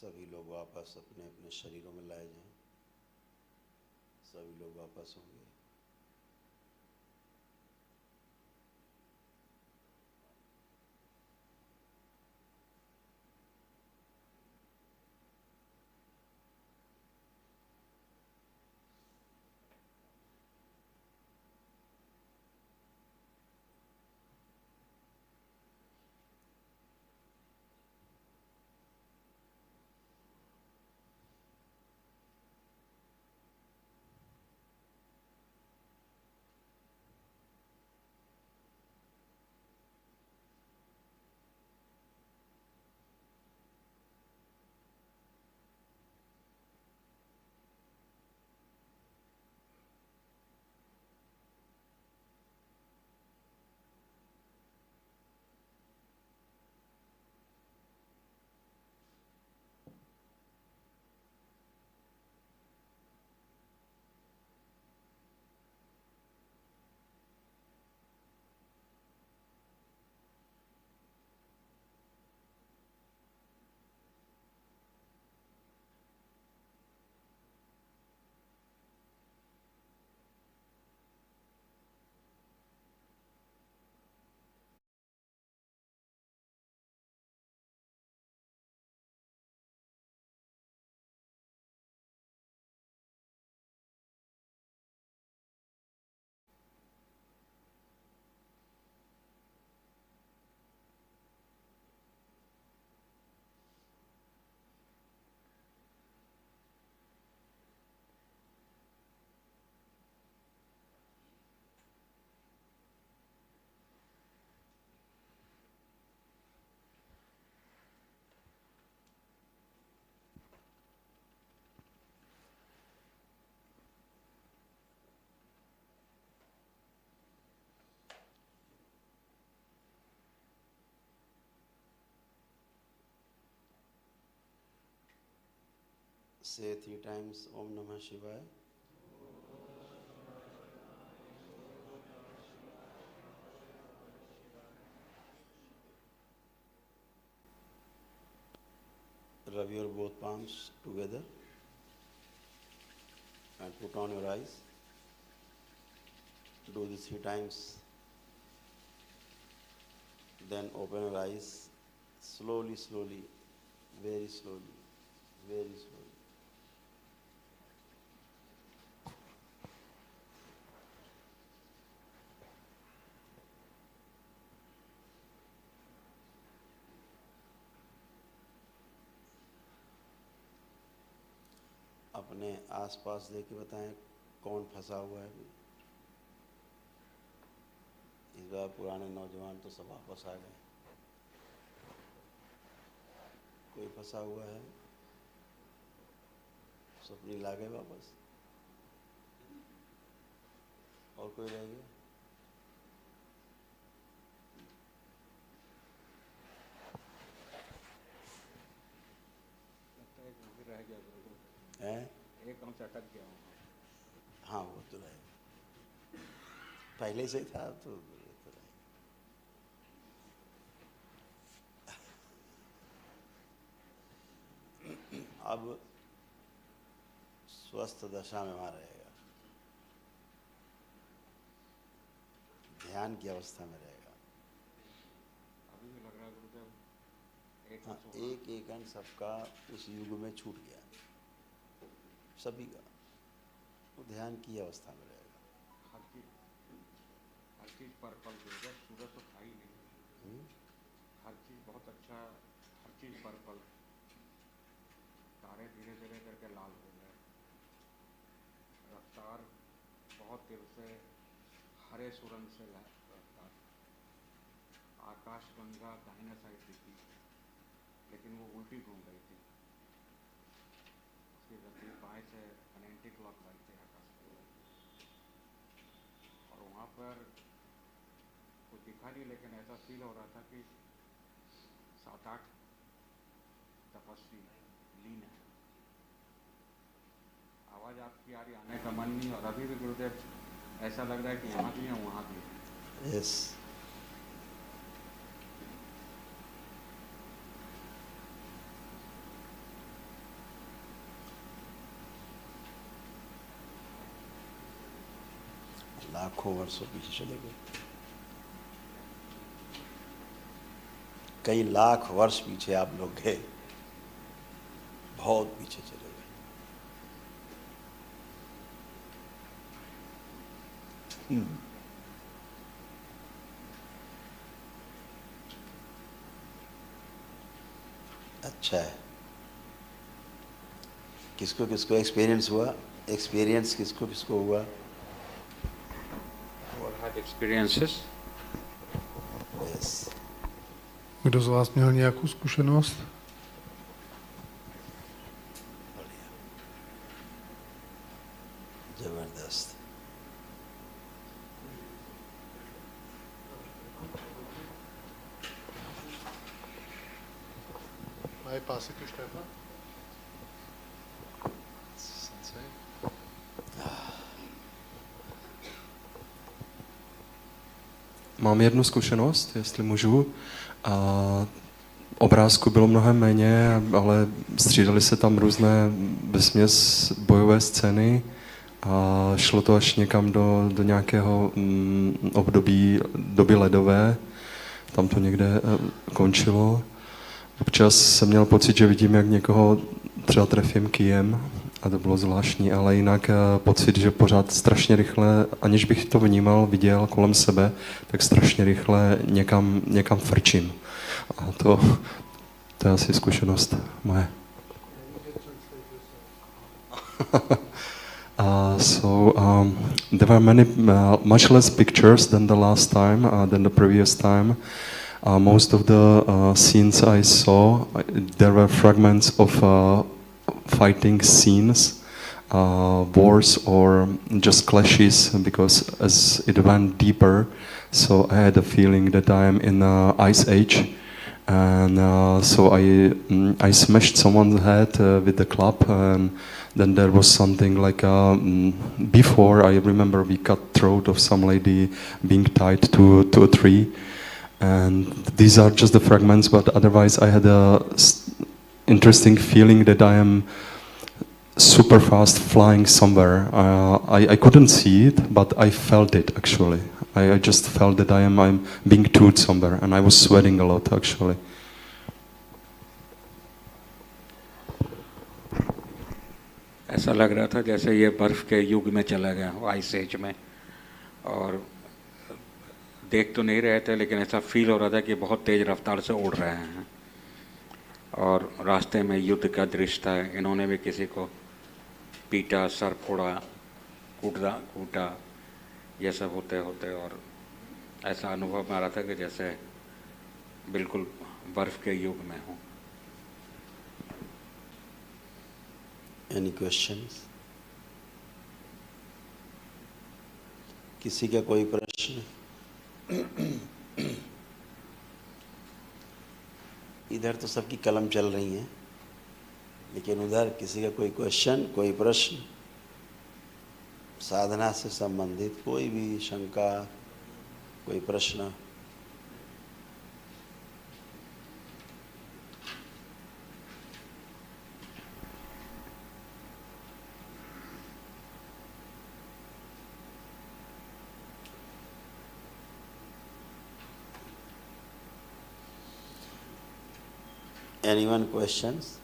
सभी लोग वापस अपने अपने शरीरों में लाए जाएं। सभी लोग वापस होंगे। Say 3 times Om Namah Shivaya. Rub your both palms together and put on your eyes. Do this 3 times. Then open your eyes slowly, slowly, very slowly, very slowly. अपने आसपास देख के बताएं कौन फंसा हुआ है अभी। इस बार पुराने नौजवान तो सब वापस आ गए। कोई फंसा हुआ है? स्वप्निल आ गए वापस? और कोई रह गया? लगता है एक मूवी रह गया गुरुदेव, हैं? एक हम से अटक गया हूँ। हाँ वो तो रहेगा, पहले से ही था तो ये तो रहेगा। अब स्वस्थ दशा में वहाँ रहेगा, ध्यान की अवस्था में रहेगा। अभी भी लग रहा है गुरुदेव एक हाँ, एक एक अंश सबका उस युग में छूट गया, सभी का। वो ध्यान की अवस्था में रहेगा। हर चीज़ पर पल गुरुदेव, सूरज तो था ही नहीं। हर चीज़ बहुत अच्छा, हर चीज़ पर पल। तारे धीरे धीरे करके लाल हो गए, रफ्तार बहुत देर से हरे सुरंग से रफ्तार। आकाश गंगा दाहिने साइड दिखी, लेकिन वो उल्टी घूम रही थी। उसकी गति बाएं से 90 क्लॉक वाइज थे आकाश की। और वहाँ पर कुछ दिखा नहीं, लेकिन ऐसा फील हो रहा था कि 7-8 तपस्वी लीन है। आवाज़ आपकी आ रही, आने का मन नहीं। और अभी भी गुरुदेव ऐसा लग रहा है कि यहाँ भी है वहाँ भी है। यस, लाखों वर्षों पीछे चले गए, कई लाख वर्ष पीछे आप लोग गए, बहुत पीछे चले गए। अच्छा है। किसको किसको एक्सपीरियंस हुआ? एक्सपीरियंस किसको किसको हुआ? Or had experiences? Yes. Kdo z vás měl nějakou zkušenost? जबरदस्त। Mají pásy tu Štefan? Sensei? Mám jednu zkušenost, jestli můžu. A obrázku bylo mnohem méně, ale střídaly se tam různé vesměs bojové scény a šlo to až někam do nějakého období doby ledové. Tam to někde končilo. Občas jsem měl pocit, že vidím, jak někoho třeba trefím kijem, a to bylo zvláštní, ale jinak pocit, že pořád strašně rychle, aniž bych to vnímal, viděl kolem sebe, tak strašně rychle někam frčím. A to je asi zkušenost moje. There were much less pictures than the last time, than the previous time. Most of the scenes I saw, there were fragments of fighting scenes, wars or just clashes, because as it went deeper, so I had a feeling that I am in an ice age, and so I smashed someone's head with the club, and then there was something like before I remember we cut throat of some lady being tied to a tree, and these are just the fragments, but otherwise I had a interesting feeling that I am super fast flying somewhere. I couldn't see it, but I felt it actually. I just felt that I'm being towed somewhere, and I was sweating a lot actually. ऐसा लग रहा था जैसे ये बर्फ़ के युग में चला गया हो, आइस एज में, और देख तो नहीं रहे थे लेकिन ऐसा फील हो रहा था कि बहुत तेज़ रफ्तार से उड़ रहे हैं, और रास्ते में युद्ध का दृश्य था। इन्होंने भी किसी को पीटा, सर फोड़ा, कूटा, ये सब होते होते, और ऐसा अनुभव में आ रहा था कि जैसे बिल्कुल बर्फ़ के युग में हूँ। Any questions? किसी का कोई प्रश्न? इधर तो सबकी कलम चल रही हैं, लेकिन उधर किसी का कोई क्वेश्चन, कोई प्रश्न, साधना से संबंधित कोई भी शंका, कोई प्रश्न? Anyone questions?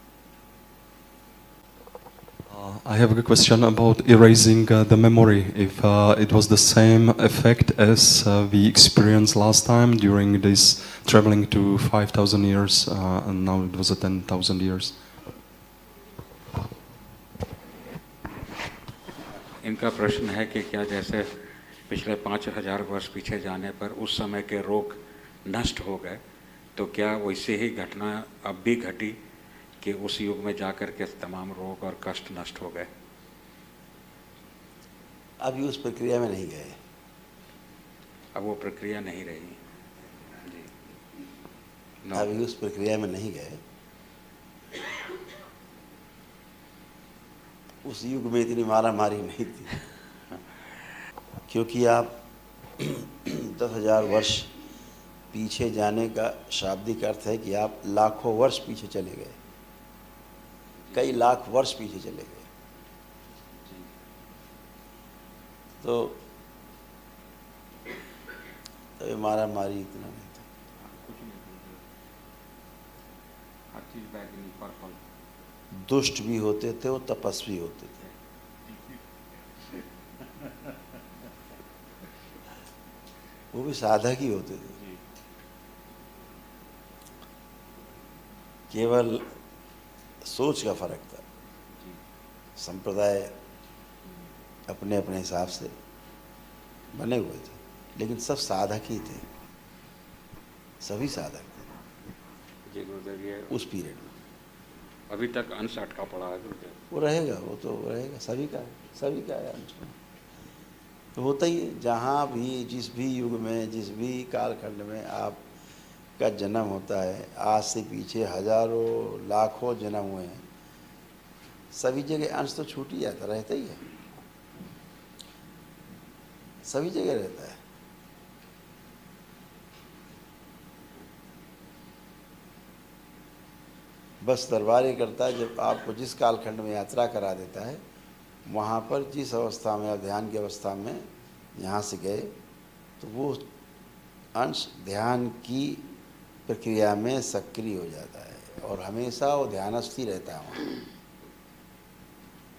I have a question about erasing the memory. If it was the same effect as we experienced last time during this traveling to 5,000 years, and now it was 10,000 years. इनका प्रश्न है कि क्या जैसे पिछले 5,000 वर्ष पीछे जाने पर उस समय के रोग नष्ट हो गए, तो क्या वैसे ही घटना अब भी घटी कि उस युग में जाकर के तमाम रोग और कष्ट नष्ट हो गए? अभी उस प्रक्रिया में नहीं गए। अब वो प्रक्रिया नहीं रही जी। अभी उस प्रक्रिया में नहीं गए। उस युग में इतनी मारामारी नहीं थी, क्योंकि आप 10,000 वर्ष पीछे जाने का शाब्दिक अर्थ है कि आप लाखों वर्ष पीछे चले गए, कई लाख वर्ष पीछे चले गए। तो तो मारा मारी इतना नहीं था। कुछ नहीं गुरुदेव, हर चीज बैगनी पर्पल। दुष्ट भी होते थे, वो तपस्वी होते थे। वो भी साधक ही होते थे। केवल सोच का फर्क था। संप्रदाय अपने अपने हिसाब से बने हुए थे, लेकिन सब साधक ही थे, सभी साधक थे जी गुरुदेव, ये उस पीरियड में। अभी तक अंश अटका पड़ा है गुरुदेव। वो रहेगा, वो तो रहेगा, सभी का है अंश में। तो होता ही है, जहाँ भी जिस भी युग में जिस भी कालखंड में आपका जन्म होता है, आज से पीछे हजारों लाखों जन्म हुए हैं, सभी जगह अंश तो छूट ही जाता, रहता ही है, सभी जगह रहता है। बस दरबार ये करता है, जब आपको जिस कालखंड में यात्रा करा देता है, वहाँ पर जिस अवस्था में आप ध्यान की अवस्था में यहाँ से गए, तो वो अंश ध्यान की प्रक्रिया में सक्रिय हो जाता है और हमेशा वो ध्यानस्थ ही रहता है वहाँ,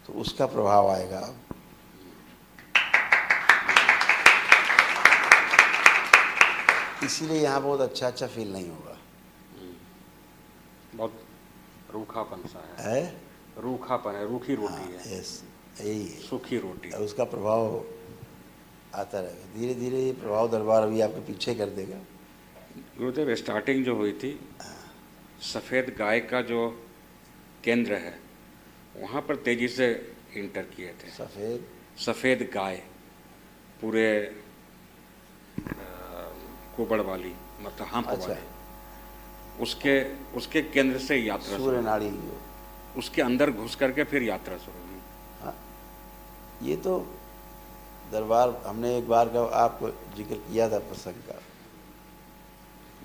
तो उसका प्रभाव आएगा। इसीलिए यहाँ बहुत अच्छा फील नहीं होगा। बहुत रूखापन सा है, है रूखापन है, रूखी रोटी है, यस, यही है। सूखी रोटी। और उसका प्रभाव आता रहेगा, धीरे धीरे ये प्रभाव दरबार अभी आपके पीछे कर देगा। गुरुदेव, स्टार्टिंग जो हुई थी, सफ़ेद गाय का जो केंद्र है वहाँ पर तेजी से इंटर किए थे। सफ़ेद गाय पूरे कुबड़ वाली, मतलब हम्प अच्छा। वाली, उसके केंद्र से यात्रा सूर्य नाड़ी, उसके अंदर घुस करके फिर यात्रा शुरू हुई। हाँ, ये तो दरबार हमने एक बार का आपको जिक्र किया था प्रसंग का,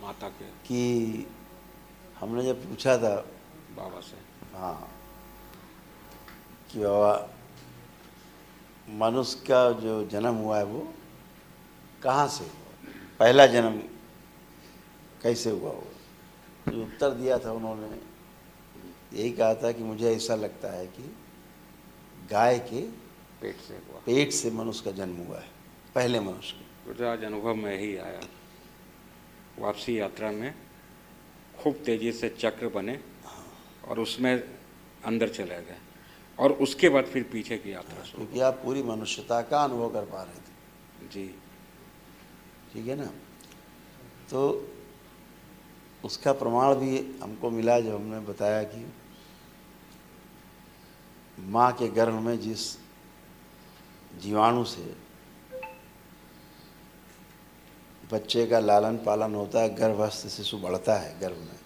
माता के कि हमने जब पूछा था बाबा से, हाँ, कि बाबा मनुष्य का जो जन्म हुआ है वो कहाँ से हुआ, पहला जन्म कैसे हुआ वो, जो उत्तर दिया था उन्होंने यही कहा था कि मुझे ऐसा लगता है कि गाय के पेट से मनुष्य का जन्म हुआ है, पहले मनुष्य के। गुरुदेव, आज अनुभव में ही आया, वापसी यात्रा में खूब तेजी से चक्र बने और उसमें अंदर चले गए और उसके बाद फिर पीछे की यात्रा शुरू। क्योंकि आप पूरी मनुष्यता का अनुभव कर पा रहे थे। जी, ठीक है ना। तो उसका प्रमाण भी हमको मिला जब हमने बताया कि माँ के गर्भ में जिस जीवाणु से बच्चे का लालन पालन होता है, गर्भस्थ शिशु बढ़ता है, गर्भ में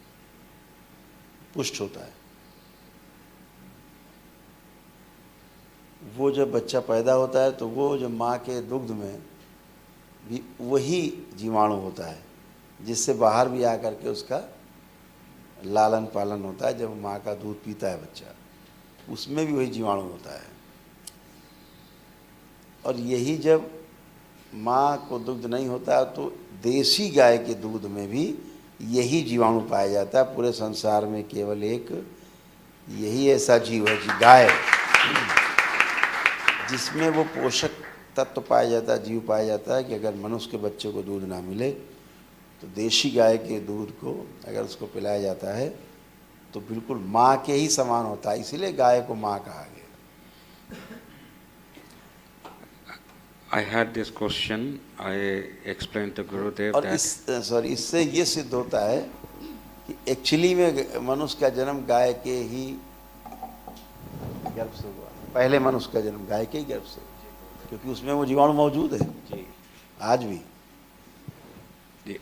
पुष्ट होता है, वो जब बच्चा पैदा होता है तो वो जब माँ के दुग्ध में भी वही जीवाणु होता है जिससे बाहर भी आकर के उसका लालन पालन होता है। जब माँ का दूध पीता है बच्चा, उसमें भी वही जीवाणु होता है। और यही जब माँ को दुग्ध नहीं होता तो देसी गाय के दूध में भी यही जीवाणु पाया जाता है। पूरे संसार में केवल एक यही ऐसा जीव है, गाय, जिसमें वो पोषक तत्व पाया जाता है, जीव पाया जाता है कि अगर मनुष्य के बच्चे को दूध ना मिले तो देशी गाय के दूध को अगर उसको पिलाया जाता है तो बिल्कुल माँ के ही समान होता है, इसीलिए गाय को माँ कहा गया। I had this question. I explained to Gurudev और that इससे ये सिद्ध होता है कि एक्चुअली में मनुष्य का जन्म गाय के ही गर्भ से हुआ, पहले मनुष्य का जन्म गाय के ही गर्भ से, क्योंकि उसमें वो जीवाणु मौजूद है जी, आज भी। जी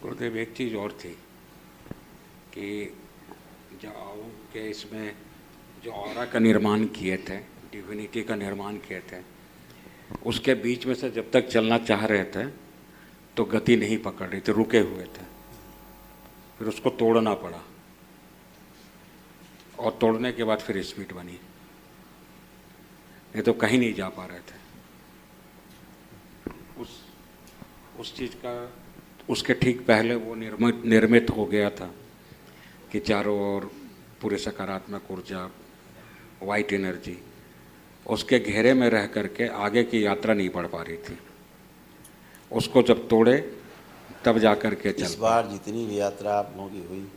गुरुदेव, एक चीज़ और थी कि जो के इसमें जो ऑरा का निर्माण किए थे, डिविनिटी का निर्माण किए थे, उसके बीच में से जब तक चलना चाह रहे थे तो गति नहीं पकड़ रही थी, रुके हुए थे, फिर उसको तोड़ना पड़ा और तोड़ने के बाद फिर स्पीड बनी, नहीं तो कहीं नहीं जा पा रहे थे। उस चीज़ का उसके ठीक पहले वो निर्मित हो गया था कि चारों ओर पूरे सकारात्मक ऊर्जा, वाइट एनर्जी, उसके घेरे में रह करके आगे की यात्रा नहीं बढ़ पा रही थी। उसको जब तोड़े तब जा कर के इस चल बार जितनी भी यात्रा आप लोगों की हुई,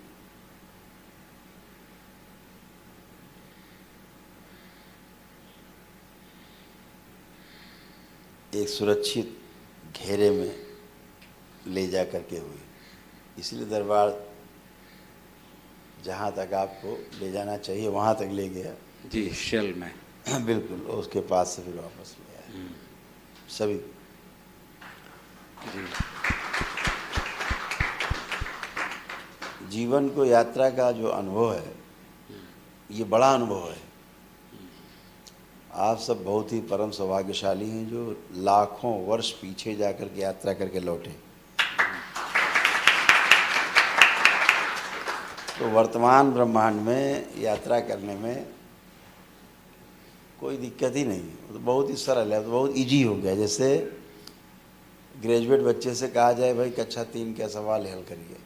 एक सुरक्षित घेरे में ले जा करके हुई। इसलिए दरबार जहाँ तक आपको ले जाना चाहिए वहाँ तक ले गया। जी, शेल में। बिल्कुल, और उसके पास से फिर वापस ले आया सभी। जी, जीवन को यात्रा का जो अनुभव है, ये बड़ा अनुभव है। आप सब बहुत ही परम सौभाग्यशाली हैं जो लाखों वर्ष पीछे जाकर के यात्रा करके लौटे। तो वर्तमान ब्रह्मांड में यात्रा करने में कोई दिक्कत ही नहीं है, तो बहुत ही सरल है, तो बहुत इजी हो गया। जैसे ग्रेजुएट बच्चे से कहा जाए भाई कक्षा 3 का सवाल हल करिए।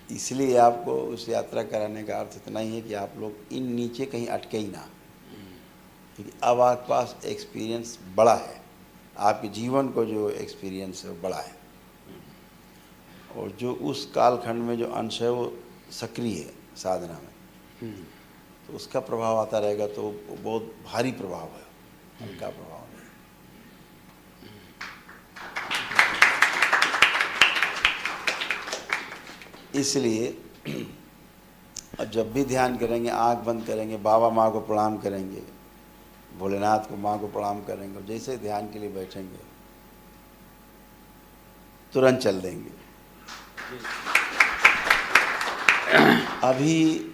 इसलिए आपको उस यात्रा कराने का अर्थ इतना ही है कि आप लोग इन नीचे कहीं अटके ही ना, क्योंकि अब आपके पास एक्सपीरियंस बड़ा है, आपके जीवन को जो एक्सपीरियंस है वो बड़ा है, और जो उस कालखंड में जो अंश है वो सक्रिय है साधना में, तो उसका प्रभाव आता रहेगा। तो वो बहुत भारी प्रभाव है, हल्का प्रभाव नहीं। इसलिए अब जब भी ध्यान करेंगे, आंख बंद करेंगे, बाबा माँ को प्रणाम करेंगे, भोलेनाथ को, माँ को प्रणाम करेंगे, और जैसे ध्यान के लिए बैठेंगे तुरंत चल देंगे। अभी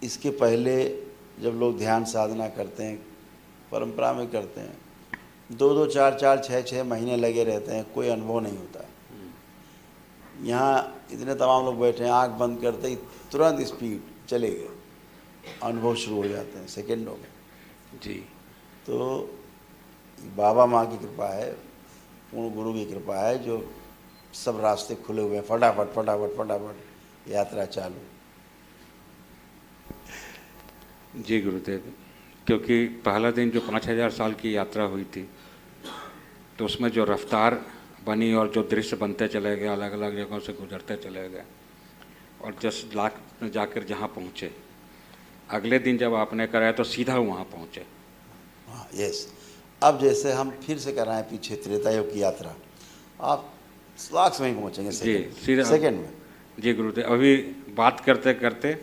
इसके पहले जब लोग ध्यान साधना करते हैं, परंपरा में करते हैं, 2-2, 4-4, 6-6 महीने लगे रहते हैं, कोई अनुभव नहीं होता। यहाँ इतने तमाम लोग बैठे हैं, आँख बंद करते ही तुरंत स्पीड चले गए, अनुभव शुरू हो जाते हैं सेकेंडों में। जी, तो बाबा माँ की कृपा है, पूर्ण गुरु की कृपा है, जो सब रास्ते खुले हुए हैं, फटाफट फटाफट फटाफट यात्रा चालू। जी गुरुदेव, क्योंकि पहला दिन जो 5000 साल की यात्रा हुई थी, तो उसमें जो रफ्तार बनी और जो दृश्य बनते चले गए, अलग अलग जगहों से गुजरते चले गए, और जस्ट लाख में जाकर जहाँ पहुँचे, अगले दिन जब आपने कराया तो सीधा वहाँ पहुँचे। हाँ, यस। अब जैसे हम फिर से कर रहे हैं पीछे त्रेता युग की यात्रा, आप लाख में ही पहुँचेंगे सीधा सेकेंड में। जी गुरुदेव, अभी बात करते करते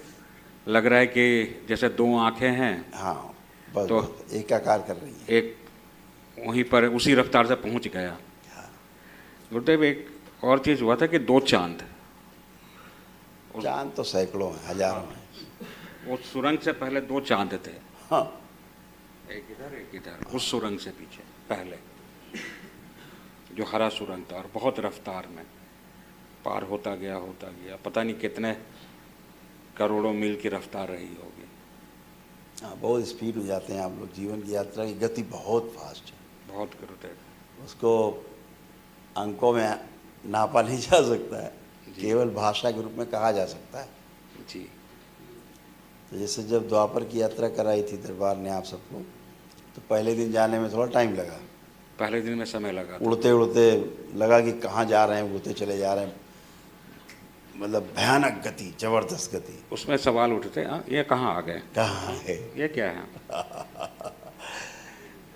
लग रहा है कि जैसे 2 आँखें हैं, हाँ, बस तो बस एकाकार कर रही है। एक वहीं पर उसी रफ्तार से पहुँच गया। गुरुदेव, एक और चीज़ हुआ था कि 2 चांद, चांद तो सैकड़ों हैं, हजारों हैं। उस सुरंग से पहले 2 चांद थे, हाँ, एक इधर एक इधर, उस सुरंग से पीछे पहले जो हरा सुरंग था, और बहुत रफ्तार में पार होता गया, पता नहीं कितने करोड़ों मील की रफ्तार रही होगी। हाँ, बहुत स्पीड में जाते हैं आप लोग। जीवन की यात्रा की गति बहुत फास्ट है, बहुत गुरुदेव। उसको अंकों में नापा नहीं जा सकता है, केवल भाषा के रूप में कहा जा सकता है। जी, तो जैसे जब द्वापर की यात्रा कराई थी दरबार ने आप सबको, तो पहले दिन जाने में थोड़ा टाइम लगा, पहले दिन में समय लगा था। उड़ते उड़ते लगा कि कहाँ जा रहे हैं, उड़ते चले जा रहे हैं, मतलब भयानक गति, जबरदस्त गति। उसमें सवाल उठते, हाँ ये कहाँ आ गए, कहाँ है, ये क्या है।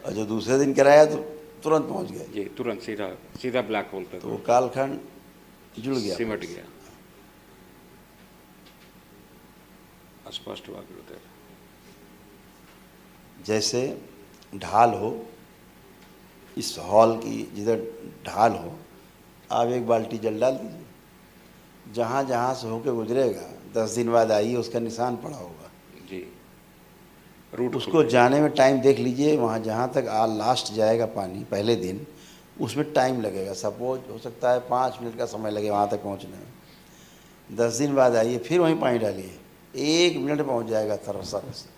और जो दूसरे दिन कराया तो तुरंत पहुँच गए। जी, तुरंत सीधा सीधा ब्लैक होल पे तो वो कालखंड जुड़ गया, सिमट गया। स्पष्ट हुआ गुरुदेव। जैसे ढाल हो, इस हॉल की जिधर ढाल हो, आप एक बाल्टी जल डाल दीजिए, जहाँ जहाँ से होके गुजरेगा 10 दिन बाद आइए, उसका निशान पड़ा होगा। जी, रूट उसको जाने में टाइम देख लीजिए, वहाँ जहाँ तक लास्ट जाएगा पानी पहले दिन, उसमें टाइम लगेगा। सपोज हो सकता है 5 मिनट का समय लगे वहाँ तक पहुँचने में। 10 दिन बाद आइए, फिर वहीं पानी डालिए, 1 मिनट में पहुँच जाएगा थरसर से,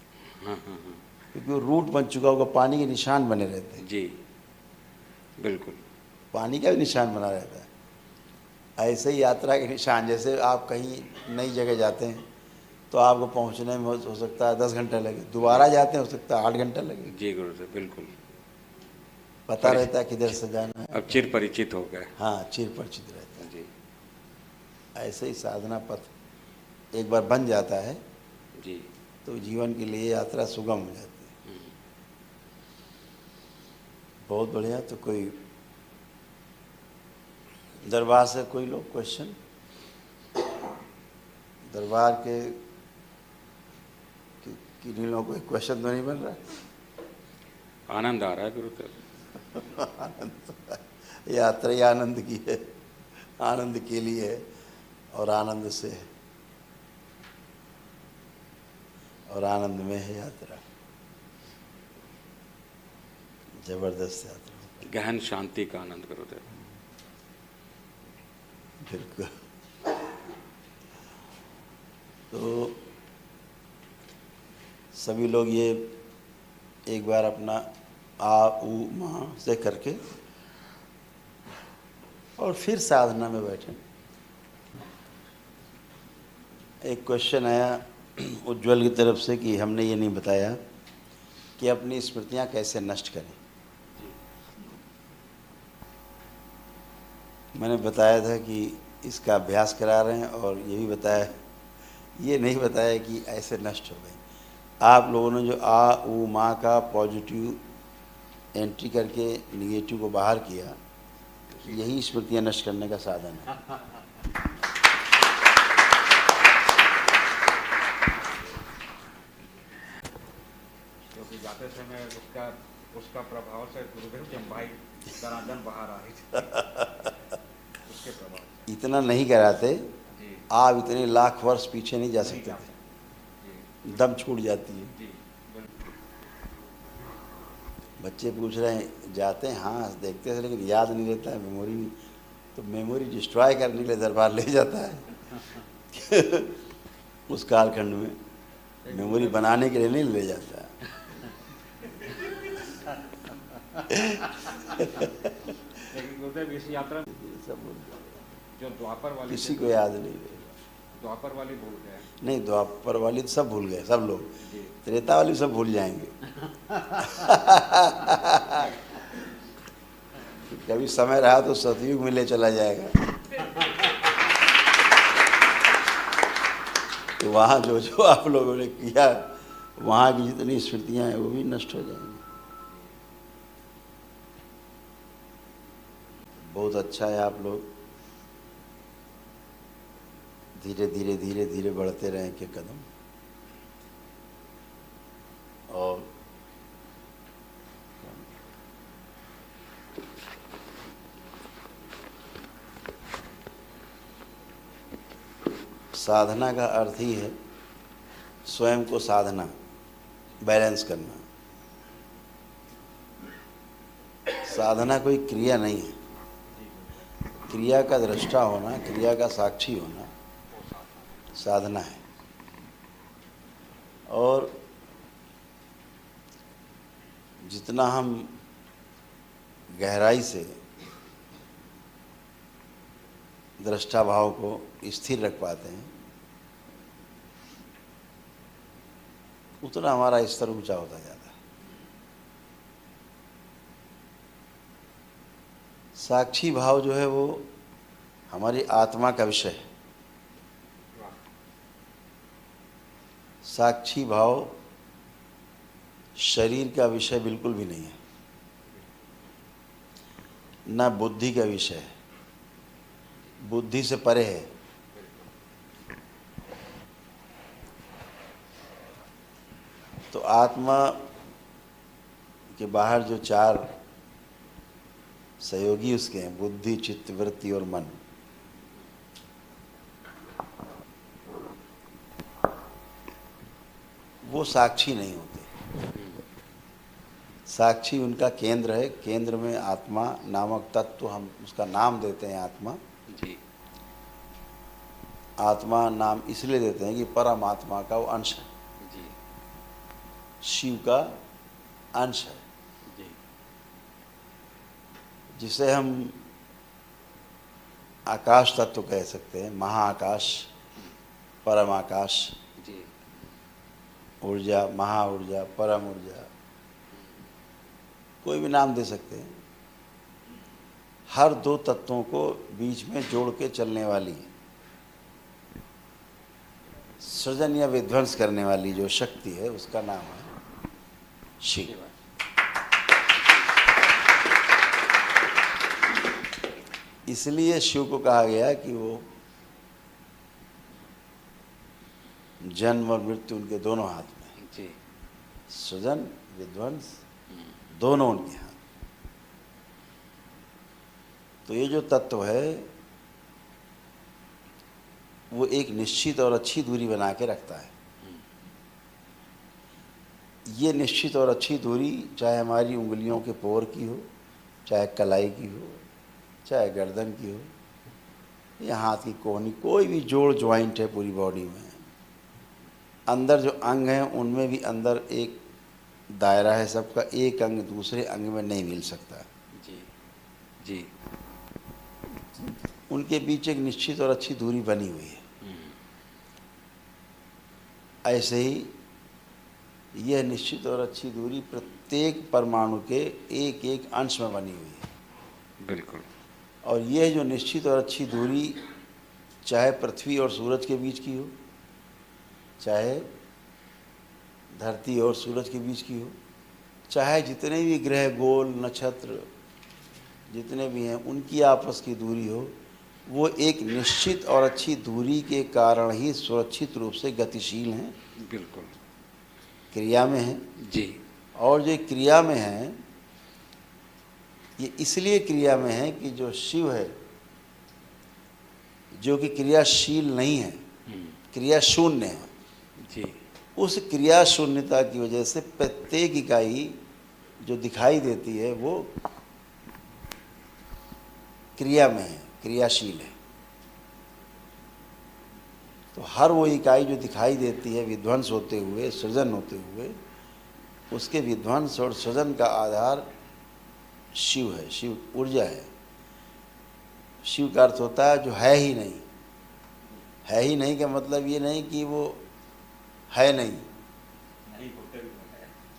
हाँ हाँ हाँ, क्योंकि वो रूट बन चुका होगा, पानी के निशान बने रहते हैं। जी बिल्कुल। पानी का भी निशान बना रहता है। ऐसे ही यात्रा के निशान, जैसे आप कहीं नई जगह जाते हैं तो आपको पहुंचने में हो सकता है 10 घंटा लगे, दोबारा जाते हैं हो सकता है 8 घंटा लगे। जी गुरुदेव, बिल्कुल। पता रहता है किधर से जाना है। अब चिर परिचित हो गए। हाँ, चिर परिचित रहता जी है। ऐसे ही साधना पथ एक बार बन जाता है जी। तो जीवन के लिए यात्रा सुगम हो जाती है। बहुत बढ़िया। तो कोई दरबार से कोई लोग क्वेश्चन? दरबार के किन्हीं लोगों को क्वेश्चन तो नहीं बन रहा? आनंद आ रहा है गुरुदेव। यात्रा ही आनंद की है, आनंद के लिए है और आनंद से है और आनंद में है यात्रा। जबरदस्त यात्रा, गहन शांति का आनंद गुरुदेव। बिल्कुल। तो सभी लोग ये एक बार अपना आ उ मा से करके और फिर साधना में बैठे। एक क्वेश्चन आया उज्ज्वल की तरफ से कि हमने ये नहीं बताया कि अपनी स्मृतियां कैसे नष्ट करें। मैंने बताया था कि इसका अभ्यास करा रहे हैं और ये भी बताया, ये नहीं बताया कि ऐसे नष्ट हो गई। आप लोगों ने जो आ उ मा का पॉजिटिव एंट्री करके निगेटिव को बाहर किया, यही स्मृतियां नष्ट करने का साधन है। क्योंकि जाते समय उसका प्रभाव से गुरुदेव जम्भाई दनादन बाहर आ रही थी। उसके प्रभाव इतना नहीं कराते, जी आप इतने लाख वर्ष पीछे नहीं जा सकते थे, जी दम छूट जाती है। जी बिल्कुल। बच्चे पूछ रहे हैं जाते हैं, हाँ देखते हैं लेकिन याद नहीं रहता है, मेमोरी नहीं। तो मेमोरी डिस्ट्रॉय करने के लिए दरबार ले जाता है उस कालखंड में मेमोरी बनाने के लिए नहीं ले जाता है। लेकिन गुरुदेव इस यात्रा में सब जो द्वापर वाली किसी को याद नहीं रहेगा। द्वापर वाली भूल गए। नहीं, द्वापर वाली तो सब भूल गए, सब लोग। जी त्रेता वाली सब भूल जाएंगे। कभी समय रहा तो सतयुग में ले चला जाएगा, तो वहाँ जो जो आप लोगों ने किया, वहाँ की जितनी स्मृतियाँ हैं वो भी नष्ट हो जाएंगी। बहुत अच्छा है, आप लोग धीरे धीरे धीरे धीरे बढ़ते रहें के कदम। और साधना का अर्थ ही है स्वयं को साधना, बैलेंस करना। साधना कोई क्रिया नहीं है, क्रिया का दृष्टा होना, क्रिया का साक्षी होना साधना है। और जितना हम गहराई से दृष्टा भाव को स्थिर रख पाते हैं, उतना हमारा स्तर ऊंचा होता जाता है। साक्षी भाव जो है वो हमारी आत्मा का विषय है। साक्षी भाव शरीर का विषय बिल्कुल भी नहीं है, ना बुद्धि का विषय है, बुद्धि से परे है। तो आत्मा के बाहर जो चार सहयोगी उसके हैं, बुद्धि, चित्त, वृत्ति और मन, वो साक्षी नहीं होते। साक्षी उनका केंद्र है। केंद्र में आत्मा नामक तत्व, हम उसका नाम देते हैं आत्मा। जी आत्मा नाम इसलिए देते हैं कि परमात्मा का वो अंश है, जी शिव का अंश है, जी जिसे हम आकाश तत्व कह सकते हैं, महाआकाश, परम आकाश, जी ऊर्जा, महाऊर्जा, परम ऊर्जा, कोई भी नाम दे सकते हैं। हर दो तत्वों को बीच में जोड़ के चलने वाली, सृजन या विध्वंस करने वाली जो शक्ति है, उसका नाम है शिव। इसलिए शिव को कहा गया कि वो जन्म और मृत्यु उनके दोनों हाथ में है। जी सृजन विध्वंस दोनों उनके हाथ। तो ये जो तत्व है वो एक निश्चित और अच्छी दूरी बना के रखता है। ये निश्चित और अच्छी दूरी चाहे हमारी उंगलियों के पोर की हो, चाहे कलाई की हो, चाहे गर्दन की हो, या हाथ की कोहनी, कोई भी जोड़ ज्वाइंट है पूरी बॉडी में, अंदर जो अंग हैं उनमें भी अंदर एक दायरा है सबका, एक अंग दूसरे अंग में नहीं मिल सकता। जी जी उनके बीच एक निश्चित और अच्छी दूरी बनी हुई है। ऐसे ही यह निश्चित और अच्छी दूरी प्रत्येक परमाणु के एक एक अंश में बनी हुई है। बिल्कुल। और यह जो निश्चित और अच्छी दूरी चाहे पृथ्वी और सूरज के बीच की हो, चाहे धरती और सूरज के बीच की हो, चाहे जितने भी ग्रह गोल नक्षत्र जितने भी हैं उनकी आपस की दूरी हो, वो एक निश्चित और अच्छी दूरी के कारण ही सुरक्षित रूप से गतिशील हैं, बिल्कुल क्रिया में हैं। जी और जो क्रिया में हैं ये इसलिए क्रिया में है कि जो शिव है, जो कि क्रियाशील नहीं है, क्रिया शून्य है, जी उस क्रिया शून्यता की वजह से प्रत्येक इकाई जो दिखाई देती है वो क्रिया में है, क्रियाशील है। तो हर वो इकाई जो दिखाई देती है विध्वंस होते हुए, सृजन होते हुए, उसके विध्वंस और सृजन का आधार शिव है, शिव ऊर्जा है। शिव का अर्थ होता है जो है ही नहीं। है ही नहीं का मतलब ये नहीं कि वो है नहीं,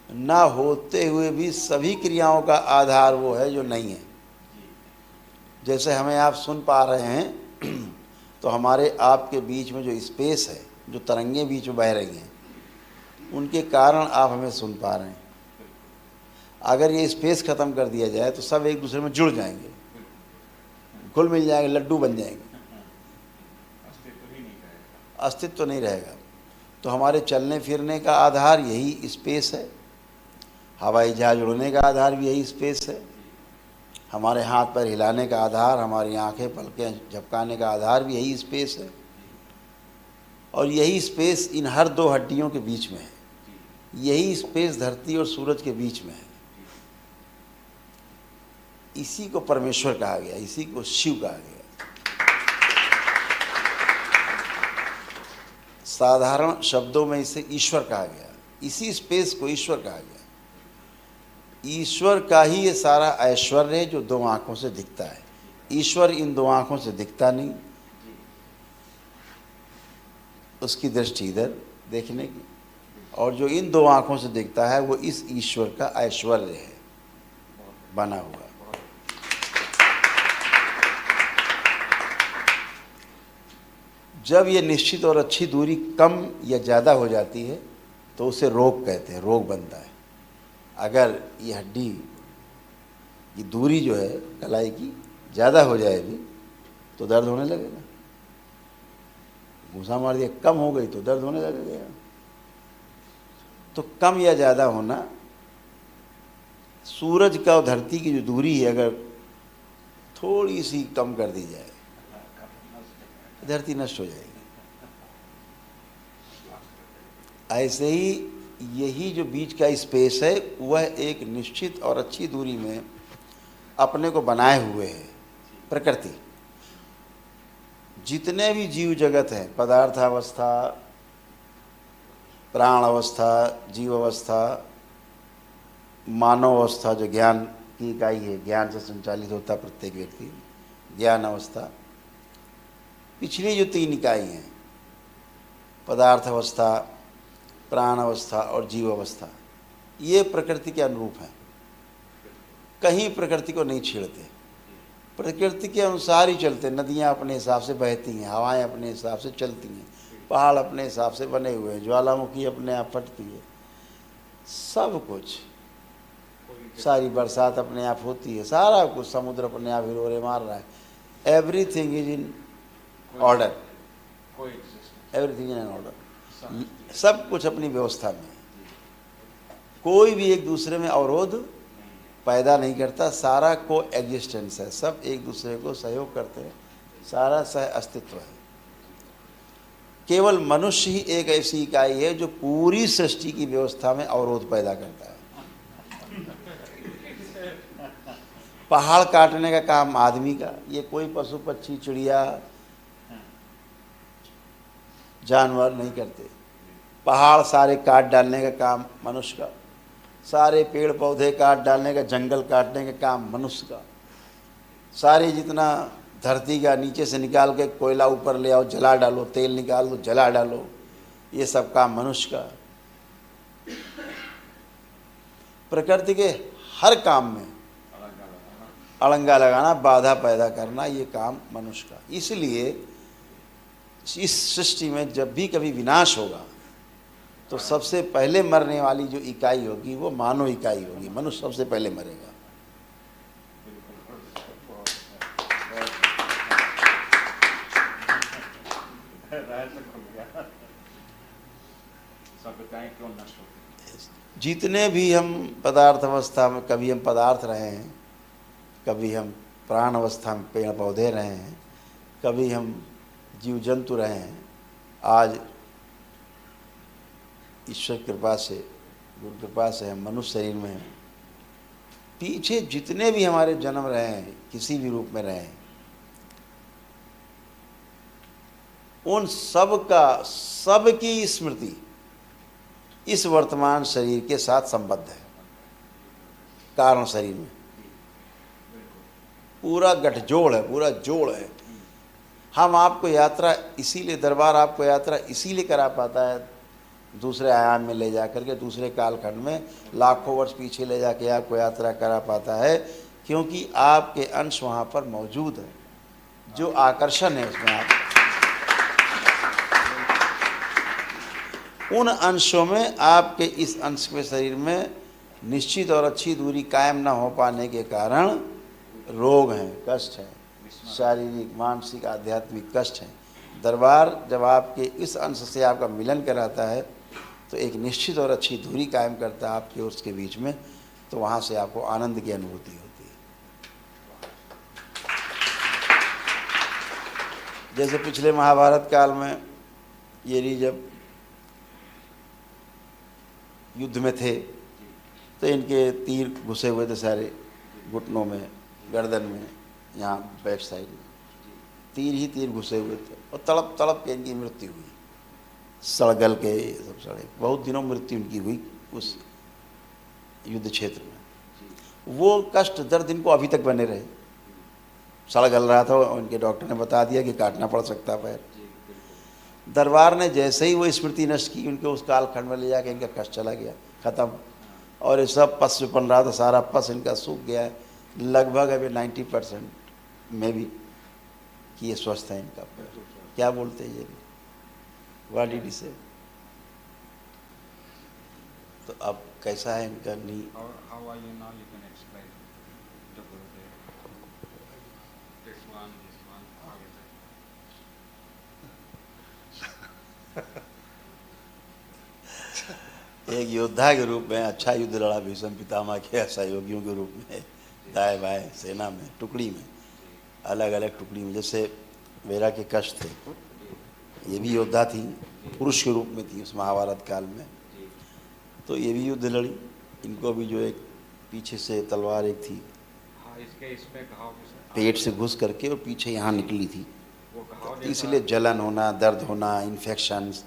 ना होते हुए भी सभी क्रियाओं का आधार वो है जो नहीं है। जैसे हमें आप सुन पा रहे हैं तो हमारे आपके बीच में जो स्पेस है, जो तरंगें बीच में बह रही हैं, उनके कारण आप हमें सुन पा रहे हैं। अगर ये स्पेस ख़त्म कर दिया जाए तो सब एक दूसरे में जुड़ जाएंगे, घुल मिल जाएंगे, लड्डू बन जाएंगे, अस्तित्व नहीं रहेगा। तो हमारे चलने फिरने का आधार यही स्पेस है, हवाई जहाज उड़ने का आधार भी यही स्पेस है, हमारे हाथ पैर हिलाने का आधार, हमारी आंखें पलकें झपकाने का आधार भी यही स्पेस है। और यही स्पेस इन हर दो हड्डियों के बीच में है, यही स्पेस धरती और सूरज के बीच में है। इसी को परमेश्वर कहा गया, इसी को शिव कहा गया। साधारण शब्दों में इसे ईश्वर कहा गया, इसी स्पेस को ईश्वर कहा गया। ईश्वर का ही ये सारा ऐश्वर्य है जो दो आंखों से दिखता है। ईश्वर इन दो आंखों से दिखता नहीं, उसकी दृष्टि इधर देखने की, और जो इन दो आंखों से दिखता है वो इस ईश्वर का ऐश्वर्य है बना हुआ। जब ये निश्चित और अच्छी दूरी कम या ज़्यादा हो जाती है तो उसे रोग कहते हैं, रोग बनता है। अगर ये हड्डी की दूरी जो है कलाई की ज़्यादा हो जाएगी तो दर्द होने लगेगा, घूसा मार दिया कम हो गई तो दर्द होने लगेगा। तो कम या ज़्यादा होना, सूरज का और धरती की जो दूरी है अगर थोड़ी सी कम कर दी जाए धरती नष्ट हो जाएगी। ऐसे ही यही जो बीच का स्पेस है वह एक निश्चित और अच्छी दूरी में अपने को बनाए हुए है। प्रकृति जितने भी जीव जगत हैं, पदार्थ अवस्था, प्राण अवस्था, जीव अवस्था, मानव अवस्था जो ज्ञान की इकाई है, ज्ञान से संचालित होता प्रत्येक व्यक्ति, ज्ञान अवस्था, पिछली जो 3 इकाई हैं, पदार्थ अवस्था, प्राण अवस्था और जीव अवस्था, ये प्रकृति के अनुरूप हैं। कहीं प्रकृति को नहीं छेड़ते, प्रकृति के अनुसार ही चलते। नदियाँ अपने हिसाब से बहती हैं, हवाएं अपने हिसाब से चलती हैं, पहाड़ अपने हिसाब से बने हुए हैं, ज्वालामुखी अपने आप फटती है, सब कुछ, सारी बरसात अपने आप होती है, सारा कुछ, समुद्र अपने आप हिलोरे मार रहा है। Everything is in order, everything in order, सब कुछ अपनी व्यवस्था में। कोई भी एक दूसरे में अवरोध पैदा नहीं करता, सारा को एग्जिस्टेंस है, सब एक दूसरे को सहयोग करते हैं, सारा सह अस्तित्व है। केवल मनुष्य ही एक ऐसी इकाई है जो पूरी सृष्टि की व्यवस्था में अवरोध पैदा करता है। पहाड़ काटने का काम आदमी का, ये कोई पशु पक्षी चिड़िया जानवर नहीं करते। पहाड़ सारे काट डालने का काम मनुष्य का, सारे पेड़ पौधे काट डालने का, जंगल काटने का काम मनुष्य का, सारे जितना धरती का नीचे से निकाल के कोयला ऊपर ले आओ जला डालो, तेल निकाल दो जला डालो, ये सब काम मनुष्य का। प्रकृति के हर काम में अड़ंगा लगाना, बाधा पैदा करना, ये काम मनुष्य का। इसलिए इस सृष्टि में जब भी कभी विनाश होगा तो सबसे पहले मरने वाली जो इकाई होगी वो मानव इकाई होगी, मनुष्य सबसे पहले मरेगा। जितने भी हम पदार्थ अवस्था में, कभी हम पदार्थ रहे हैं, कभी हम प्राण अवस्था में पेड़ पौधे रहे हैं, कभी हम जीव जंतु रहे हैं, आज ईश्वर कृपा से, गुरु कृपा से हम मनुष्य शरीर में हैं। पीछे जितने भी हमारे जन्म रहे हैं, किसी भी रूप में रहे हैं, उन सब का, सब की स्मृति इस वर्तमान शरीर के साथ संबद्ध है। कारण शरीर में पूरा गठजोड़ है, पूरा जोड़ है। हम आपको यात्रा इसीलिए, दरबार आपको यात्रा इसीलिए करा पाता है, दूसरे आयाम में ले जा करके, दूसरे कालखंड में लाखों वर्ष पीछे ले जाके आपको यात्रा करा पाता है, क्योंकि आपके अंश वहाँ पर मौजूद है। जो आकर्षण है उसमें, आप उन अंशों में, आपके इस अंश के शरीर में निश्चित और अच्छी दूरी कायम न हो पाने के कारण रोग हैं, कष्ट हैं, शारीरिक, मानसिक, आध्यात्मिक कष्ट हैं। दरबार जब आपके इस अंश से आपका मिलन कराता है तो एक निश्चित और अच्छी दूरी कायम करता है आपके और उसके बीच में, तो वहाँ से आपको आनंद की अनुभूति होती है। जैसे पिछले महाभारत काल में ये जब युद्ध में थे तो इनके तीर घुसे हुए थे सारे घुटनों में, गर्दन में, यहाँ बैक साइड में तीर ही तीर घुसे हुए थे, और तड़प तड़प के इनकी मृत्यु हुई, सड़गल के सब सड़े, बहुत दिनों मृत्यु इनकी हुई उस युद्ध क्षेत्र में। वो कष्ट, दर्द इनको अभी तक बने रहे। सड़गल रहा था, उनके डॉक्टर ने बता दिया कि काटना पड़ सकता पैर। दरबार ने जैसे ही वो स्मृति नष्ट की, उनके उस कालखंड में ले जाके इनका कष्ट चला गया, ख़त्म। और ये सब पस जो बन रहा था, सारा पस इनका सूख गया है, लगभग अभी 90% में भी कि ये स्वस्थ है इनका पैर। क्या बोलते हैं ये भी, व्हाट डिड ही से? तो अब कैसा है इनका नी? How are you now? You can explain. The Gurudev. This one, how is it? एक योद्धा के रूप में अच्छा युद्ध लड़ा भीष्म पितामह के सहयोगियों के रूप में, दाएं बाएं सेना में, टुकड़ी में, अलग अलग टुकड़ी में। जैसे वेरा के कष्ट थे, ये भी योद्धा थी, पुरुष के रूप में थी उस महाभारत काल में, तो ये भी युद्ध लड़ी। इनको भी जो एक पीछे से तलवार एक थी, पेट से घुस करके और पीछे यहाँ निकली थी, इसलिए जलन होना, दर्द होना, इन्फेक्शंस,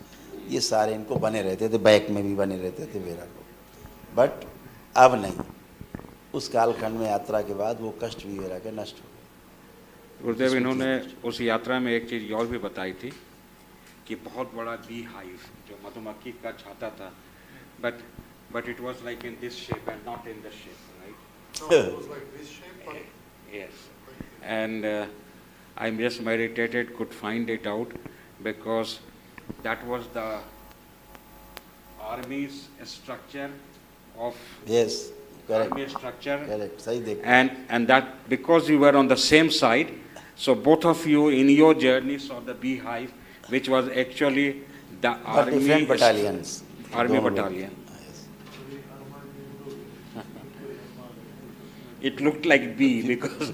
ये सारे इनको बने रहते थे, बैक में भी बने रहते थे वेरा को। बट अब नहीं, उस कालखंड में यात्रा के बाद वो कष्ट भी वेरा के नष्ट हो गए। गुरुदेव इन्होंने उस यात्रा में एक चीज़ और भी बताई थी कि बहुत बड़ा बी हाइव जो मधुमक्खी का छाता था, but it was like in this shape and not in this shape, right? Yes, and I just meditated, could find it out because that was the army's structure of yes army correct structure, correct सही देख and that because you were on the same side, so both of you in your journey saw the beehive, which was actually the but army different battalions army दोनों battalion. Yes. It looked like bee because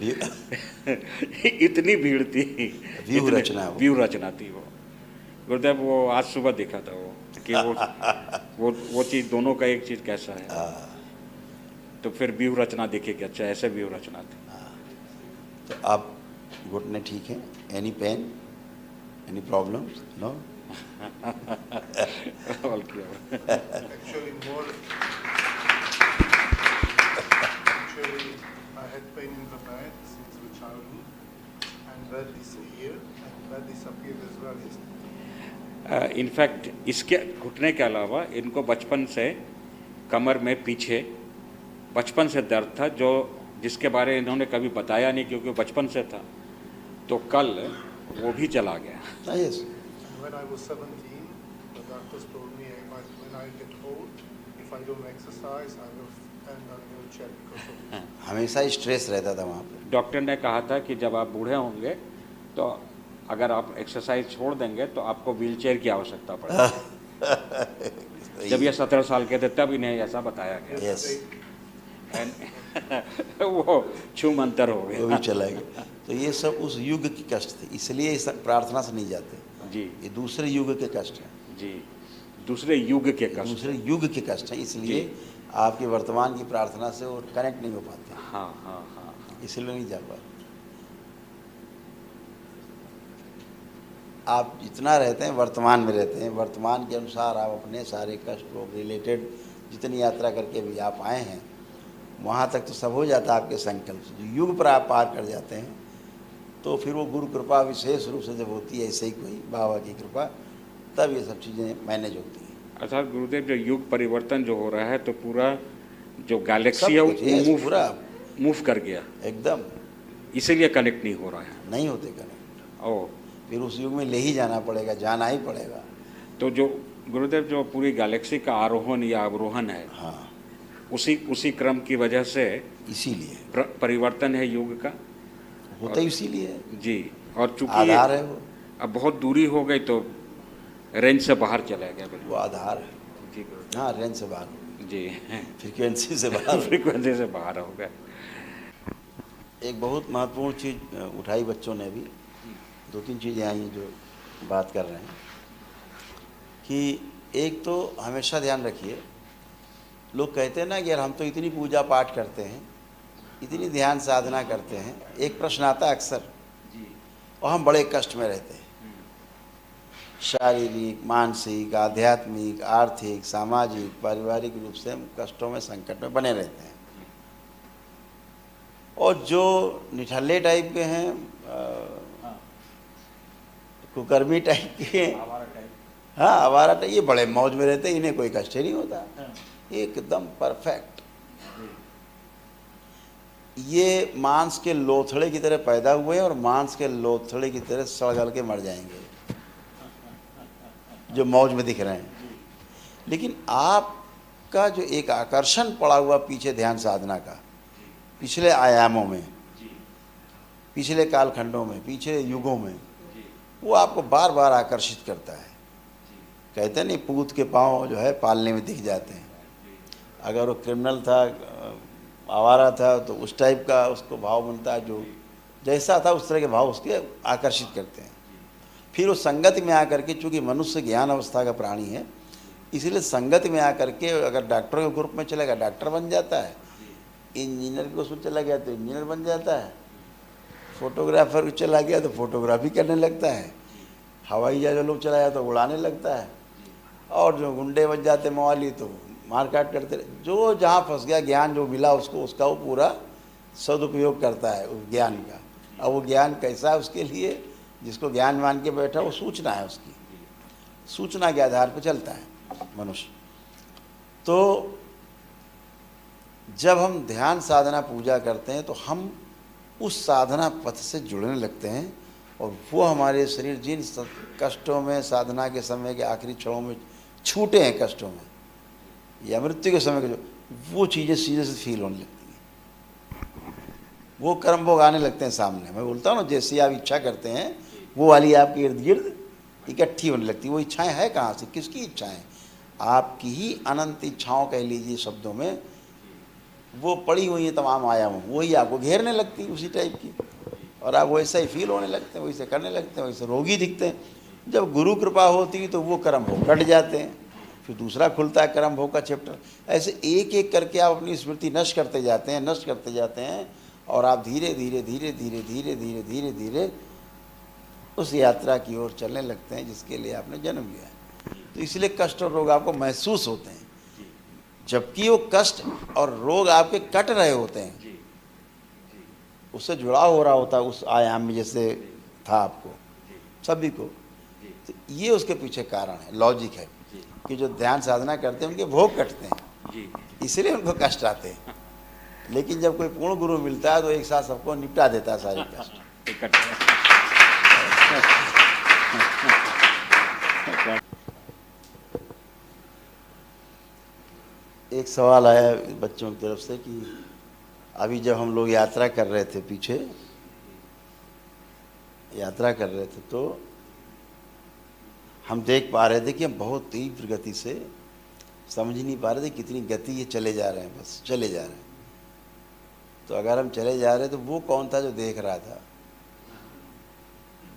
इतनी भीड़ थी, view रचना है वो। View रचना थी वो। गुरुदेव वो आज सुबह देखा था वो कि वो चीज़ दोनों का एक चीज़ कैसा है, तो फिर व्यू रचना देखे कि अच्छा ऐसे व्यू रचना थी। तो आप घुटने ठीक हैं? Any pain, any problems? No? All clear. Actually, I had pain in the back since the childhood, and that disappeared, and that disappeared as well yesterday. In fact इसके घुटने के अलावा इनको बचपन से कमर में पीछे बचपन से दर्द था, जो जिसके बारे में इन्होंने कभी बताया नहीं क्योंकि बचपन से था, तो कल वो भी चला गया। Yes And when I was 17, the doctors told me when I get old, if I don't exercise, I will end on a wheelchair because of it. हमेशा स्ट्रेस रहता था वहाँ पे। डॉक्टर ने कहा था कि जब आप बूढ़े होंगे तो अगर आप एक्सरसाइज छोड़ देंगे तो आपको व्हीलचेयर की आवश्यकता पड़ेगी। जब ये 17 साल के थे तब इन्हें ऐसा बताया गया। यस वो छू मंतर हो वो गया। भी चला गया। तो ये सब उस युग की कष्ट थे, इसलिए इस प्रार्थना से नहीं जाते। जी ये दूसरे युग के कष्ट हैं, जी, दूसरे युग के कष्ट। दूसरे युग के कष्ट हैं, इसलिए आपके वर्तमान की प्रार्थना से वो कनेक्ट नहीं हो पाते, हाँ हाँ हाँ। इसलिए नहीं जा पाते। आप जितना रहते हैं वर्तमान में रहते हैं, वर्तमान के अनुसार आप अपने सारे कष्टों रिलेटेड जितनी यात्रा करके भी आप आए हैं वहाँ तक तो सब हो जाता है आपके संकल्प से। जो युग पर आप पार कर जाते हैं तो फिर वो गुरु कृपा विशेष रूप से जब होती है, ऐसे ही कोई बाबा की कृपा, तब ये सब चीज़ें मैनेज होती हैं। अर्थात गुरुदेव जो युग परिवर्तन जो हो रहा है तो पूरा जो गैलेक्सी सब है कुछ, yes, वो पूरा मूव कर गया, एकदम इसीलिए कनेक्ट नहीं हो रहा है। नहीं होते कनेक्ट, ओ फिर उस युग में ले ही जाना पड़ेगा, जाना ही पड़ेगा। तो जो गुरुदेव जो पूरी गैलेक्सी का आरोहण या अवरोहण है, हाँ, उसी क्रम की वजह से इसीलिए परिवर्तन है युग का, होता ही इसीलिए है। जी। और चूंकि आधार है वो, अब बहुत दूरी हो गई तो रेंज से बाहर चला गया। वो बिल्कुल आधार है। जी गुरुदेव। हाँ, रेंज से बाहर, जी फ्रीक्वेंसी से बाहर। फ्रीक्वेंसी से बाहर हो गए। एक बहुत महत्वपूर्ण चीज़ उठाई बच्चों ने भी, 2-3 चीज़ें आई हैं जो बात कर रहे हैं कि एक तो हमेशा ध्यान रखिए, लोग कहते हैं ना कि यार हम तो इतनी पूजा पाठ करते हैं, इतनी ध्यान साधना करते हैं, एक प्रश्न आता है अक्सर, और हम बड़े कष्ट में रहते हैं, शारीरिक, मानसिक, आध्यात्मिक, आर्थिक, सामाजिक, पारिवारिक रूप से हम कष्टों में, संकट में बने रहते हैं। और जो निठल्ले टाइप के हैं, कुकर्मी टाइप के हैं, हाँ आवारा टाइप, ये बड़े मौज में रहते हैं, इन्हें कोई कष्ट ही नहीं होता, एकदम परफेक्ट। ये मांस के लोथड़े की तरह पैदा हुए हैं और मांस के लोथड़े की तरह सड़-गल के मर जाएंगे, जो मौज में दिख रहे हैं। लेकिन आपका जो एक आकर्षण पड़ा हुआ पीछे ध्यान साधना का, पिछले आयामों में, पिछले कालखंडों में, पिछले युगों में, वो आपको बार बार आकर्षित करता है। कहते हैं नहीं, पूत के पाँव जो है पालने में दिख जाते हैं। अगर वो क्रिमिनल था, आवारा था, तो उस टाइप का उसको भाव बनता है, जो जैसा था उस तरह के भाव उसके आकर्षित करते हैं। फिर वो संगति में आकर के, चूँकि मनुष्य ज्ञान अवस्था का प्राणी है, इसलिए संगति में आकर के अगर डॉक्टरों के ग्रुप में चलेगा डॉक्टर बन जाता है, इंजीनियर के उसमें चला गया तो इंजीनियर बन जाता है, फोटोग्राफर चला गया तो फोटोग्राफी करने लगता है, हवाई जहाज लोग चलाया तो उड़ाने लगता है, और जो गुंडे बन जाते मवाली तो मारकाट करते। जो जहाँ फंस गया, ज्ञान जो मिला उसको, उसका वो पूरा सदुपयोग करता है उस ज्ञान का। अब वो ज्ञान कैसा है उसके लिए, जिसको ज्ञान मान के बैठा वो सूचना है, उसकी सूचना के आधार पर चलता है मनुष्य। तो जब हम ध्यान साधना पूजा करते हैं तो हम उस साधना पथ से जुड़ने लगते हैं, और वो हमारे शरीर जिन कष्टों में साधना के समय के आखिरी क्षणों में छूटे हैं, कष्टों में या मृत्यु के समय के, जो वो चीज़ें सीधे से फील होने लगती हैं, वो कर्म भोग आने लगते हैं सामने। मैं बोलता हूँ ना, जैसी आप इच्छा करते हैं वो वाली आपके इर्द गिर्द इकट्ठी होने लगती है। वो इच्छाएं है कहाँ से, किसकी इच्छाएं? आपकी ही अनंत इच्छाओं कह लीजिए शब्दों में, वो पड़ी हुई हैं तमाम आयामों, वही आपको घेरने लगती है उसी टाइप की, और आप वैसा ही फील होने लगते हैं, वैसे करने लगते हैं, वैसे रोगी दिखते हैं। जब गुरु कृपा होती है तो वो कर्म भोग कट जाते हैं, फिर दूसरा खुलता है कर्म भोग का चैप्टर। ऐसे एक एक करके आप अपनी स्मृति नष्ट करते जाते हैं, नष्ट करते जाते हैं, और आप धीरे धीरे धीरे धीरे धीरे धीरे धीरे धीरे उस यात्रा की ओर चलने लगते हैं जिसके लिए आपने जन्म लिया है। तो इसलिए कष्ट और रोग आपको महसूस होते हैं, जबकि वो कष्ट और रोग आपके कट रहे होते हैं, उससे जुड़ाव हो रहा होता है उस आयाम में, जैसे था आपको सभी को। तो ये उसके पीछे कारण है, लॉजिक है कि जो ध्यान साधना करते हैं उनके भोग कटते हैं, इसलिए उनको कष्ट आते हैं। लेकिन जब कोई पूर्ण गुरु मिलता है तो एक साथ सबको निपटा देता है सारे कष्ट। एक सवाल आया बच्चों की तरफ से कि अभी जब हम लोग यात्रा कर रहे थे, पीछे यात्रा कर रहे थे, तो हम देख पा रहे थे कि हम बहुत तीव्र गति से, समझ नहीं पा रहे थे कितनी गति ये चले जा रहे हैं, बस चले जा रहे हैं। तो अगर हम चले जा रहे हैं तो वो कौन था जो देख रहा था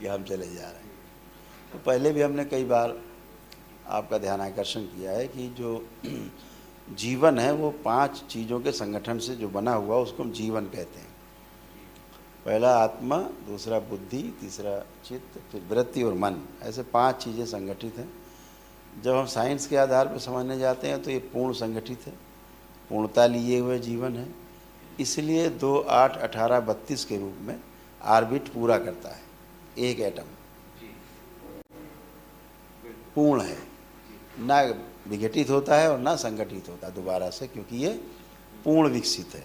कि हम चले जा रहे हैं? तो पहले भी हमने कई बार आपका ध्यान आकर्षण किया है कि जो जीवन है वो 5 चीज़ों के संगठन से जो बना हुआ उसको हम जीवन कहते हैं। पहला आत्मा, दूसरा बुद्धि, तीसरा चित्त, फिर वृत्ति और मन, ऐसे 5 चीज़ें संगठित हैं। जब हम साइंस के आधार पर समझने जाते हैं तो ये पूर्ण संगठित है, पूर्णता लिए हुए जीवन है, इसलिए 2, 8, 18, 32 के रूप में ऑर्बिट पूरा करता है। एक एटम पूर्ण है, ना विघटित होता है और ना संगठित होता दोबारा से, क्योंकि ये पूर्ण विकसित है,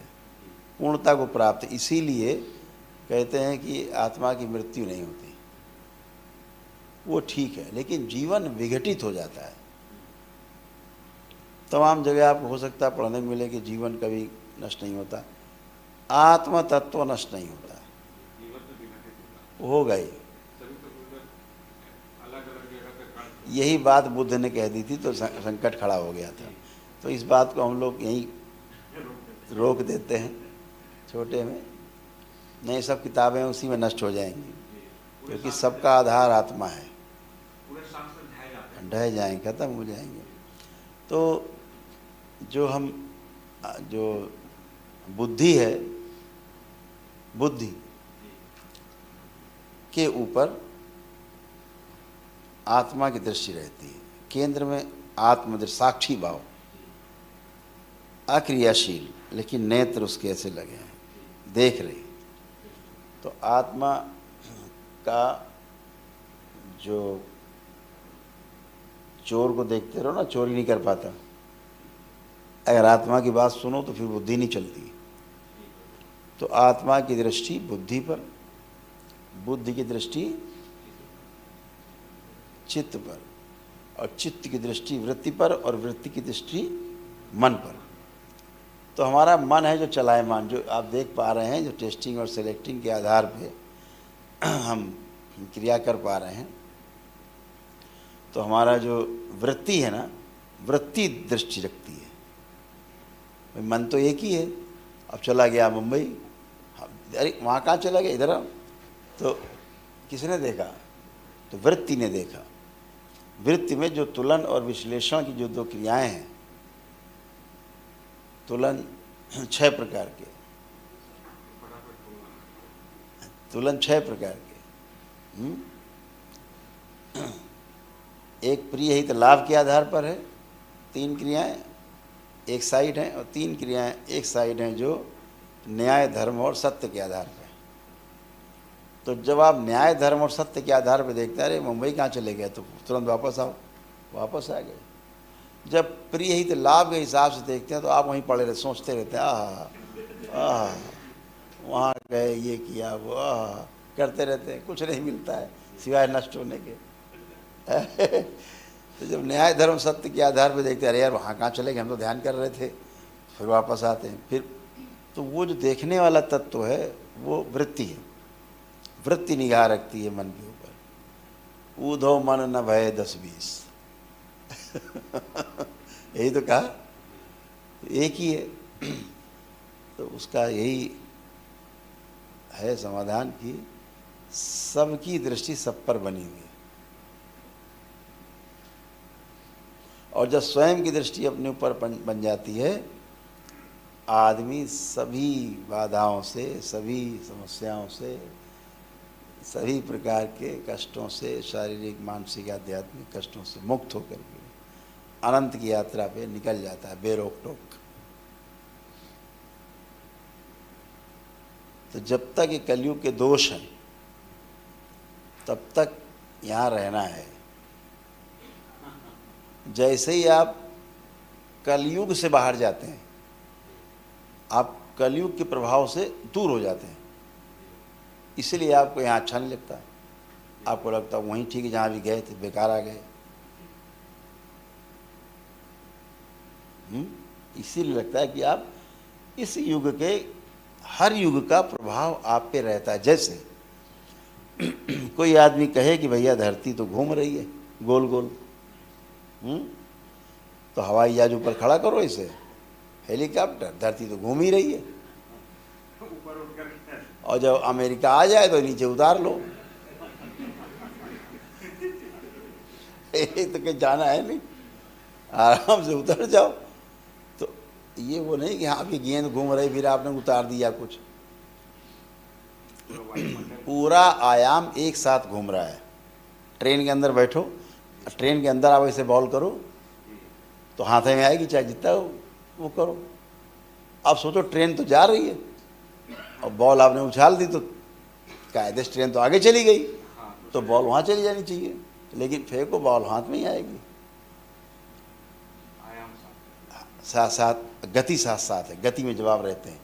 पूर्णता को प्राप्त। इसीलिए कहते हैं कि आत्मा की मृत्यु नहीं होती, वो ठीक है, लेकिन जीवन विघटित हो जाता है। तमाम जगह आपको हो सकता है पढ़ने में मिले कि जीवन कभी नष्ट नहीं होता, आत्मा तत्व नष्ट नहीं होता, हो गई। यही बात बुद्ध ने कह दी थी तो संकट खड़ा हो गया था। तो इस बात को हम लोग यहीं रोक देते हैं छोटे में, नहीं सब किताबें उसी में नष्ट हो जाएंगी, क्योंकि सबका आधार आत्मा है, ढह जाएंगे, खत्म हो जाएंगे। तो जो बुद्धि है, बुद्धि के ऊपर आत्मा की दृष्टि रहती है, केंद्र में आत्मदृष्टि, साक्षी भाव, अक्रियाशील, लेकिन नेत्र उसके ऐसे लगे हैं, देख रही। तो आत्मा का जो चोर को देखते रहो ना, चोरी नहीं कर पाता। अगर आत्मा की बात सुनो तो फिर बुद्धि नहीं चलती। तो आत्मा की दृष्टि बुद्धि पर, बुद्धि की दृष्टि चित्त पर, और चित्त की दृष्टि वृत्ति पर, और वृत्ति की दृष्टि मन पर। तो हमारा मन है जो चलायमान, जो आप देख पा रहे हैं, जो टेस्टिंग और सेलेक्टिंग के आधार पे हम क्रिया कर पा रहे हैं। तो हमारा जो वृत्ति है ना, वृत्ति दृष्टि रखती है। मन तो एक ही है, अब चला गया मुंबई, अरे वहाँ कहाँ चला गया, इधर आओ, तो किसने देखा? तो वृत्ति ने देखा। वृत्ति में जो तुलन और विश्लेषण की जो 2 क्रियाएं हैं, तुलन 6 प्रकार के, तुलन 6 प्रकार के। एक प्रिय हित लाभ के आधार पर है, 3 क्रियाएं एक साइड हैं, और 3 क्रियाएं एक साइड हैं जो न्याय, धर्म और सत्य के आधार पर। तो जब आप न्याय धर्म और सत्य के आधार पर देखते हैं, अरे मुंबई कहाँ चले गए, तो तुरंत वापस आओ, वापस आ गए। जब प्रिय हित लाभ के हिसाब से देखते हैं तो आप वहीं पड़े रहते, सोचते रहते हैं, आह वहाँ गए, ये किया, वो करते रहते हैं, कुछ नहीं मिलता है सिवाय नष्ट होने के। तो जब न्याय धर्म सत्य के आधार पर देखते हैं, अरे यार वहाँ कहाँ चले गए, हम तो ध्यान कर रहे थे, फिर वापस आते हैं। फिर तो वो जो देखने वाला तत्व है वो वृत्ति है, वृत्ति निगाह रखती है मन के ऊपर। ऊधो मन न भय 10-20 यही तो कहा, एक ही है। तो उसका यही है समाधान कि सबकी दृष्टि सब पर बनी हुई है, और जब स्वयं की दृष्टि अपने ऊपर बन जाती है, आदमी सभी बाधाओं से, सभी समस्याओं से, सभी प्रकार के कष्टों से, शारीरिक मानसिक आध्यात्मिक कष्टों से मुक्त होकर के अनंत की यात्रा पे निकल जाता है बेरोक टोक। तो जब तक ये कलयुग के दोष हैं तब तक यहाँ रहना है। जैसे ही आप कलयुग से बाहर जाते हैं, आप कलयुग के प्रभाव से दूर हो जाते हैं, इसलिए आपको यहाँ अच्छा नहीं लगता। आपको लगता है वहीं ठीक है, जहाँ भी गए थे बेकार आ गए। इसीलिए लगता है कि आप इस युग के हर युग का प्रभाव आप पे रहता है। जैसे कोई आदमी कहे कि भैया धरती तो घूम रही है गोल गोल, तो हवाई जहाज ऊपर खड़ा करो इसे, हेलीकॉप्टर, धरती तो घूम ही रही है। और जब अमेरिका आ जाए तो नीचे उतार लो। तो कहीं जाना है नहीं, आराम से उतर जाओ। तो ये वो नहीं कि हाँ की गेंद घूम रही फिर आपने उतार दिया कुछ। पूरा आयाम एक साथ घूम रहा है। ट्रेन के अंदर बैठो, ट्रेन के अंदर आप ऐसे बॉल करो तो हाथ में आएगी, चाहे जितना वो करो। अब सोचो ट्रेन तो जा रही है और बॉल आपने उछाल दी तो कायदे से ट्रेन तो आगे चली गई, तो बॉल वहाँ चली जानी चाहिए, लेकिन फेंको बॉल हाथ में ही आएगी। साथ साथ गति साथ साथ है, गति में जवाब रहते हैं।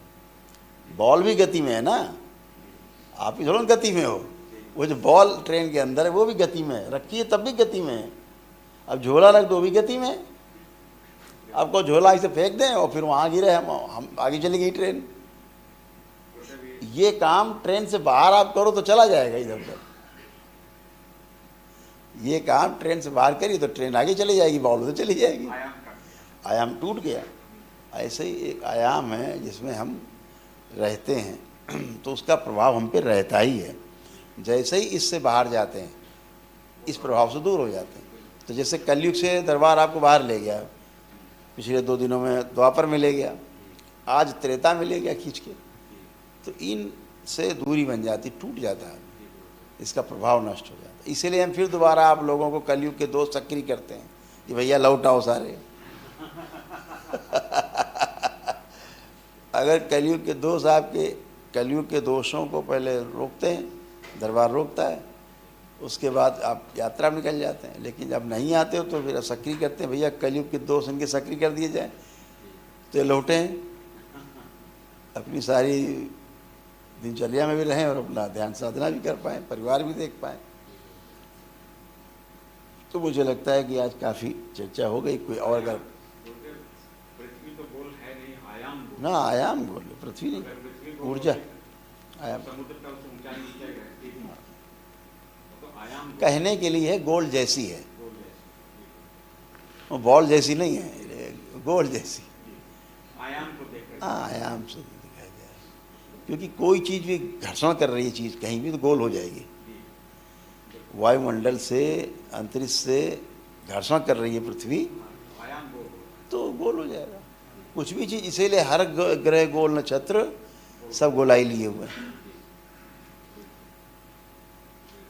बॉल भी गति में है ना, आप ही थोड़ा गति में हो। वो जो बॉल ट्रेन के अंदर है वो भी गति में है, रखी है तब भी गति में है। अब झोला रख दो भी गति में है। आपको झोला इसे फेंक दें और फिर वहाँ गिरे, हम आगे चली गई ट्रेन। ये काम ट्रेन से बाहर आप करो तो चला जाएगा इधर उधर। ये काम ट्रेन से बाहर करिए तो ट्रेन आगे चली जाएगी, बॉल उधर चली जाएगी। आयाम टूट गया। ऐसे ही एक आयाम है जिसमें हम रहते हैं तो उसका प्रभाव हम पे रहता ही है। जैसे ही इससे बाहर जाते हैं इस प्रभाव से दूर हो जाते हैं। तो जैसे कलयुग से दरबार आपको बाहर ले गया, पिछले 2 दिनों में द्वापर में ले गया, आज त्रेता में ले गया खींच के, तो इन से दूरी बन जाती, टूट जाता है, इसका प्रभाव नष्ट हो जाता है। इसीलिए हम फिर दोबारा आप लोगों को कलयुग के दोष सक्रिय करते हैं कि भैया लौट आओ सारे। अगर कलयुग के दोष आपके, कलयुग के दोषों को पहले रोकते हैं, दरबार रोकता है, उसके बाद आप यात्रा में निकल जाते हैं। लेकिन जब नहीं आते हो तो फिर सक्रिय करते हैं, भैया कलयुग के दोष इनके सक्रिय कर दिए जाए, तो ये लौटे हैं, अपनी सारी दिनचर्या में भी रहें और अपना ध्यान साधना भी कर पाएँ, परिवार भी देख पाएँ। तो मुझे लगता है कि आज काफ़ी चर्चा हो गई। कोई और अगर पृथ्वी तो गोल है नहीं, आयाम गोल। ना, आयाम बोले, पृथ्वी नहीं, ऊर्जा आयाम। समुद्र का ऊंचाई नीचे है, तो आयाम कहने के लिए है गोल जैसी है, गोल जैसे, वो बॉल जैसी नहीं है, गोल जैसी। आयाम को देखकर। हाँ, आयाम से दिखाई दे रहा है। क्योंकि कोई चीज़ भी घर्षण कर रही है, चीज़ कहीं भी तो गोल हो जाएगी। वायुमंडल से, अंतरिक्ष से घर्षण कर रही है पृथ्वी, आयाम गोल तो गोल हो जाएगा कुछ भी चीज़। इसीलिए हर ग्रह गोल, नक्षत्र सब गोलाई लिए हुए हैं,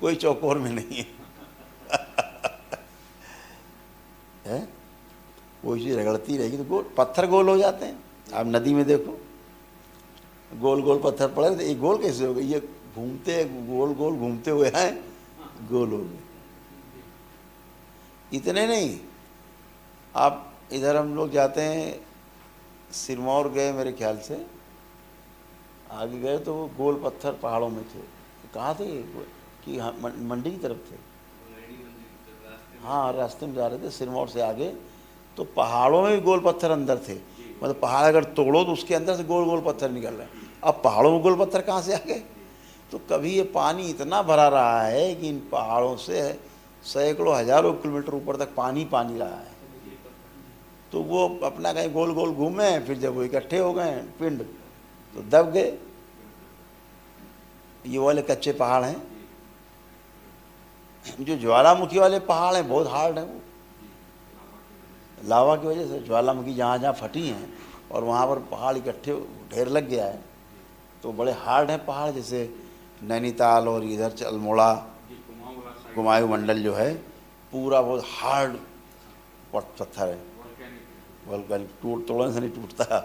कोई चौकोर में नहीं है। है? कोई चीज़ रगड़ती रहेगी तो गोल, पत्थर गोल हो जाते हैं। आप नदी में देखो, गोल गोल पत्थर पड़े तो ये गोल कैसे हो गए, ये घूमते गोल गोल घूमते हुए हैं, गोल हो गए। इतने नहीं, आप इधर हम लोग जाते हैं, सिरमौर गए मेरे ख्याल से, आगे गए तो वो गोल पत्थर पहाड़ों में थे। कहाँ थे कि हाँ, मंडी की तरफ थे। हाँ, रास्ते में जा रहे थे सिरमौर से आगे, तो पहाड़ों में भी गोल पत्थर अंदर थे। मतलब पहाड़ अगर तोड़ो तो उसके अंदर से गोल गोल पत्थर निकल रहे हैं। अब पहाड़ों में गोल पत्थर कहाँ से आ गए? तो कभी ये पानी इतना भरा रहा है कि इन पहाड़ों से सैकड़ों हजारों किलोमीटर ऊपर तक पानी पानी रहा है। तो वो अपना कहीं गोल गोल घूमे, फिर जब वो इकट्ठे हो गए पिंड तो दब गए। ये वाले कच्चे पहाड़ हैं। जो ज्वालामुखी वाले पहाड़ हैं बहुत हार्ड हैं, वो लावा की वजह से ज्वालामुखी जहाँ जहाँ फटी हैं और वहाँ पर पहाड़ इकट्ठे ढेर लग गया है, तो बड़े हार्ड हैं पहाड़। जैसे नैनीताल और इधर अल्मोड़ा कुमायूं मंडल जो है पूरा बहुत हार्ड पत्थर है, वोल्केनिक, तोड़ने से नहीं टूटता।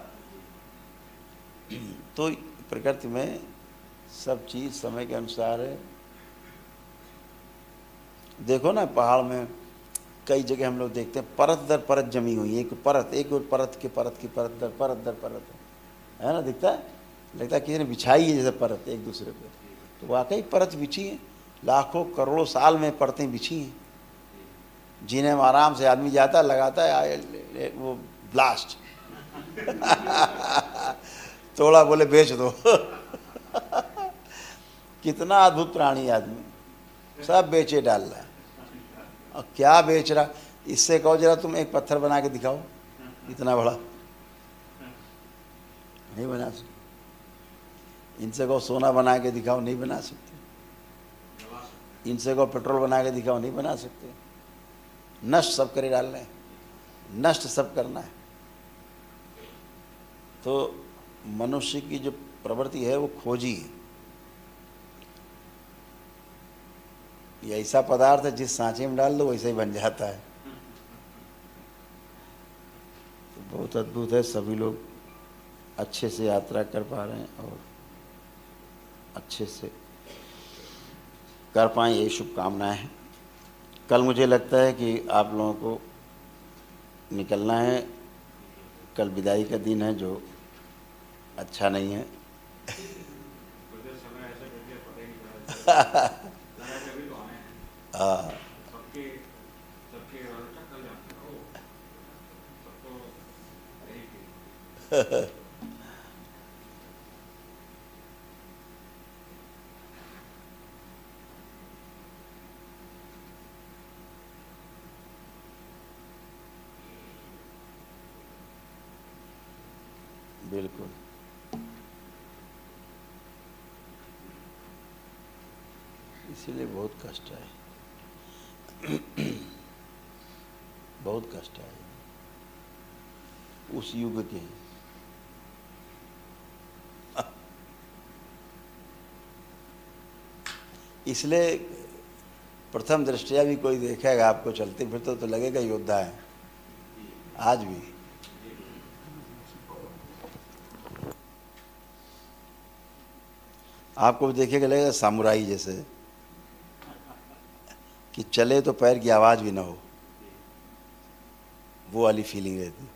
तो प्रकृति में सब चीज़ समय के अनुसार है। देखो ना पहाड़ में कई जगह हम लोग देखते हैं परत दर परत जमी हुई है, एक परत की परत दर परत है ना, दिखता है, लगता है किसी ने बिछाई है जैसे परत एक दूसरे पे। तो वाकई परत बिछी है, लाखों करोड़ों साल में परतें बिछी हैं, जिन्हें आराम से आदमी जाता है, लगाता है वो ब्लास्ट थोड़ा बोले बेच दो कितना अद्भुत प्राणी आदमी, सब बेचे डाल रहा है। और क्या बेच रहा, इससे कहो जरा तुम एक पत्थर बना के दिखाओ इतना बड़ा, नहीं बना सकते। इनसे कहो सोना बना के दिखाओ, नहीं बना सकते। इनसे कहो पेट्रोल बना के दिखाओ, नहीं बना सकते। नष्ट सब करे डाल रहे हैं, नष्ट सब करना है। तो मनुष्य की जो प्रवृत्ति है वो खोजी है। ये ऐसा पदार्थ है जिस सांचे में डाल दो वैसे ही बन जाता है। तो बहुत अद्भुत है। सभी लोग अच्छे से यात्रा कर पा रहे हैं और अच्छे से कर पाएँ, यही शुभकामनाएं हैं। कल मुझे लगता है कि आप लोगों को निकलना है, कल विदाई का दिन है जो अच्छा नहीं है हाँ बिल्कुल। इसीलिए बहुत कष्ट है बहुत कष्ट है उस युग के। इसलिए प्रथम दृष्टया भी कोई देखेगा आपको चलते फिरते तो लगेगा योद्धा है आज भी। आपको भी देखेगा लगेगा सामुराई जैसे कि चले तो पैर की आवाज़ भी ना हो, वो वाली फीलिंग रहती।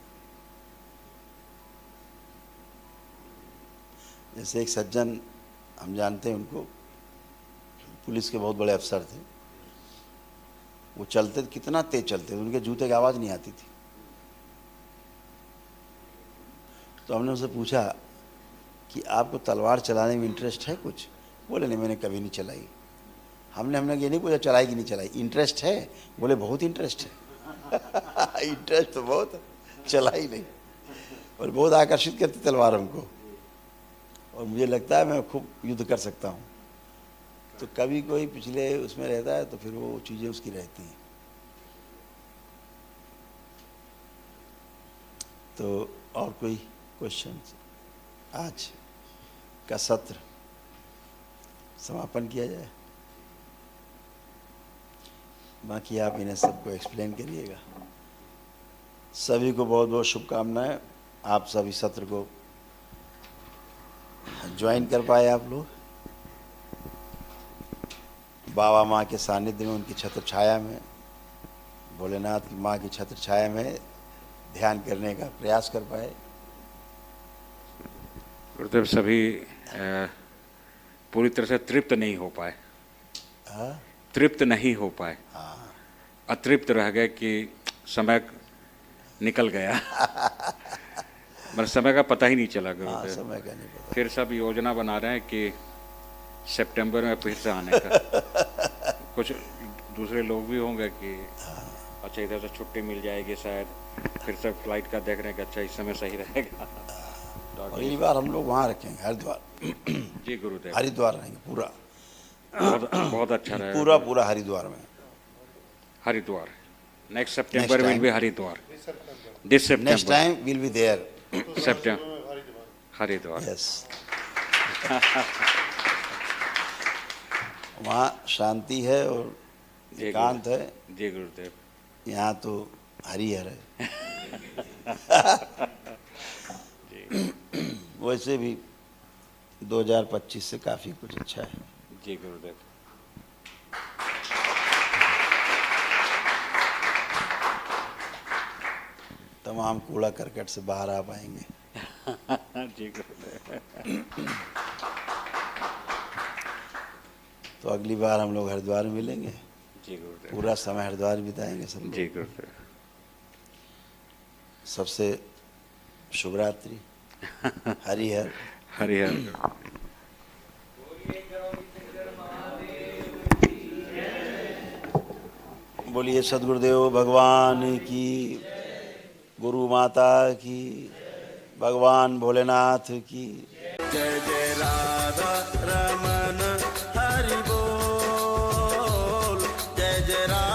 जैसे एक सज्जन हम जानते हैं उनको, पुलिस के बहुत बड़े अफसर थे, वो चलते कितना तेज चलते थे, उनके जूते की आवाज़ नहीं आती थी। तो हमने उनसे पूछा कि आपको तलवार चलाने में इंटरेस्ट है कुछ? बोले नहीं, मैंने कभी नहीं चलाई। हमने ये नहीं पूछा चलाई कि नहीं चलाई, इंटरेस्ट है? बोले बहुत इंटरेस्ट है इंटरेस्ट तो बहुत, चलाई नहीं। और बहुत आकर्षित करती तलवार हमको, और मुझे लगता है मैं खूब युद्ध कर सकता हूँ। तो कभी कोई पिछले उसमें रहता है तो फिर वो चीज़ें उसकी रहती हैं। तो और कोई क्वेश्चन? आज का सत्र समापन किया जाए, बाकी आप इन्हें सबको एक्सप्लेन करिएगा। सभी को बहुत बहुत शुभकामनाएं। आप सभी सत्र को ज्वाइन कर पाए आप लोग। बाबा माँ के सानिध्य में, उनकी छत्र छाया में, भोलेनाथ की माँ की छत्र छाया में ध्यान करने का प्रयास कर पाए। गुरुदेव सभी पूरी तरह से तृप्त नहीं हो पाए, हाँ तृप्त नहीं हो पाए, हाँ, अतृप्त रह गए कि समय निकल गया। मतलब समय का पता ही नहीं चला हाँ, गुरुदेव। समय का नहीं पता। फिर सब योजना बना रहे हैं कि सितंबर में फिर से आने का। कुछ दूसरे लोग भी होंगे कि अच्छा इधर से छुट्टी मिल जाएगी शायद, फिर सब फ्लाइट का देख रहे हैं कि अच्छा इस समय सही रहेगा। अगली बार हम लोग वहाँ रखेंगे, हरिद्वार। जी गुरुदेव, हरिद्वार रहेंगे पूरा, बहुत अच्छा रहेगा। पूरा पूरा हरिद्वार में। Haridwar next September will be Haridwar, this next September time will be there. September Haridwar. Yes, वहाँ शांति है और जी एकांत है। जी गुरुदेव, यहाँ तो हरिहर है। वैसे भी 2025 से काफ़ी कुछ अच्छा है। जी गुरुदेव। तमाम कूड़ा करकट से बाहर आ पाएंगे। जी गुरुदेव। तो अगली बार हम लोग हरिद्वार में मिलेंगे, जी गुरुदेव। पूरा समय हरिद्वार बिताएंगे सब जी लोग। गुरुदेव। सबसे शुभ रात्रि। हरिहर। हरिहर। बोलिए सद्गुरुदेव भगवान की, गुरु माता की, भगवान भोलेनाथ की। जय जय राधा रमन हरि बोल, जय जय राधा।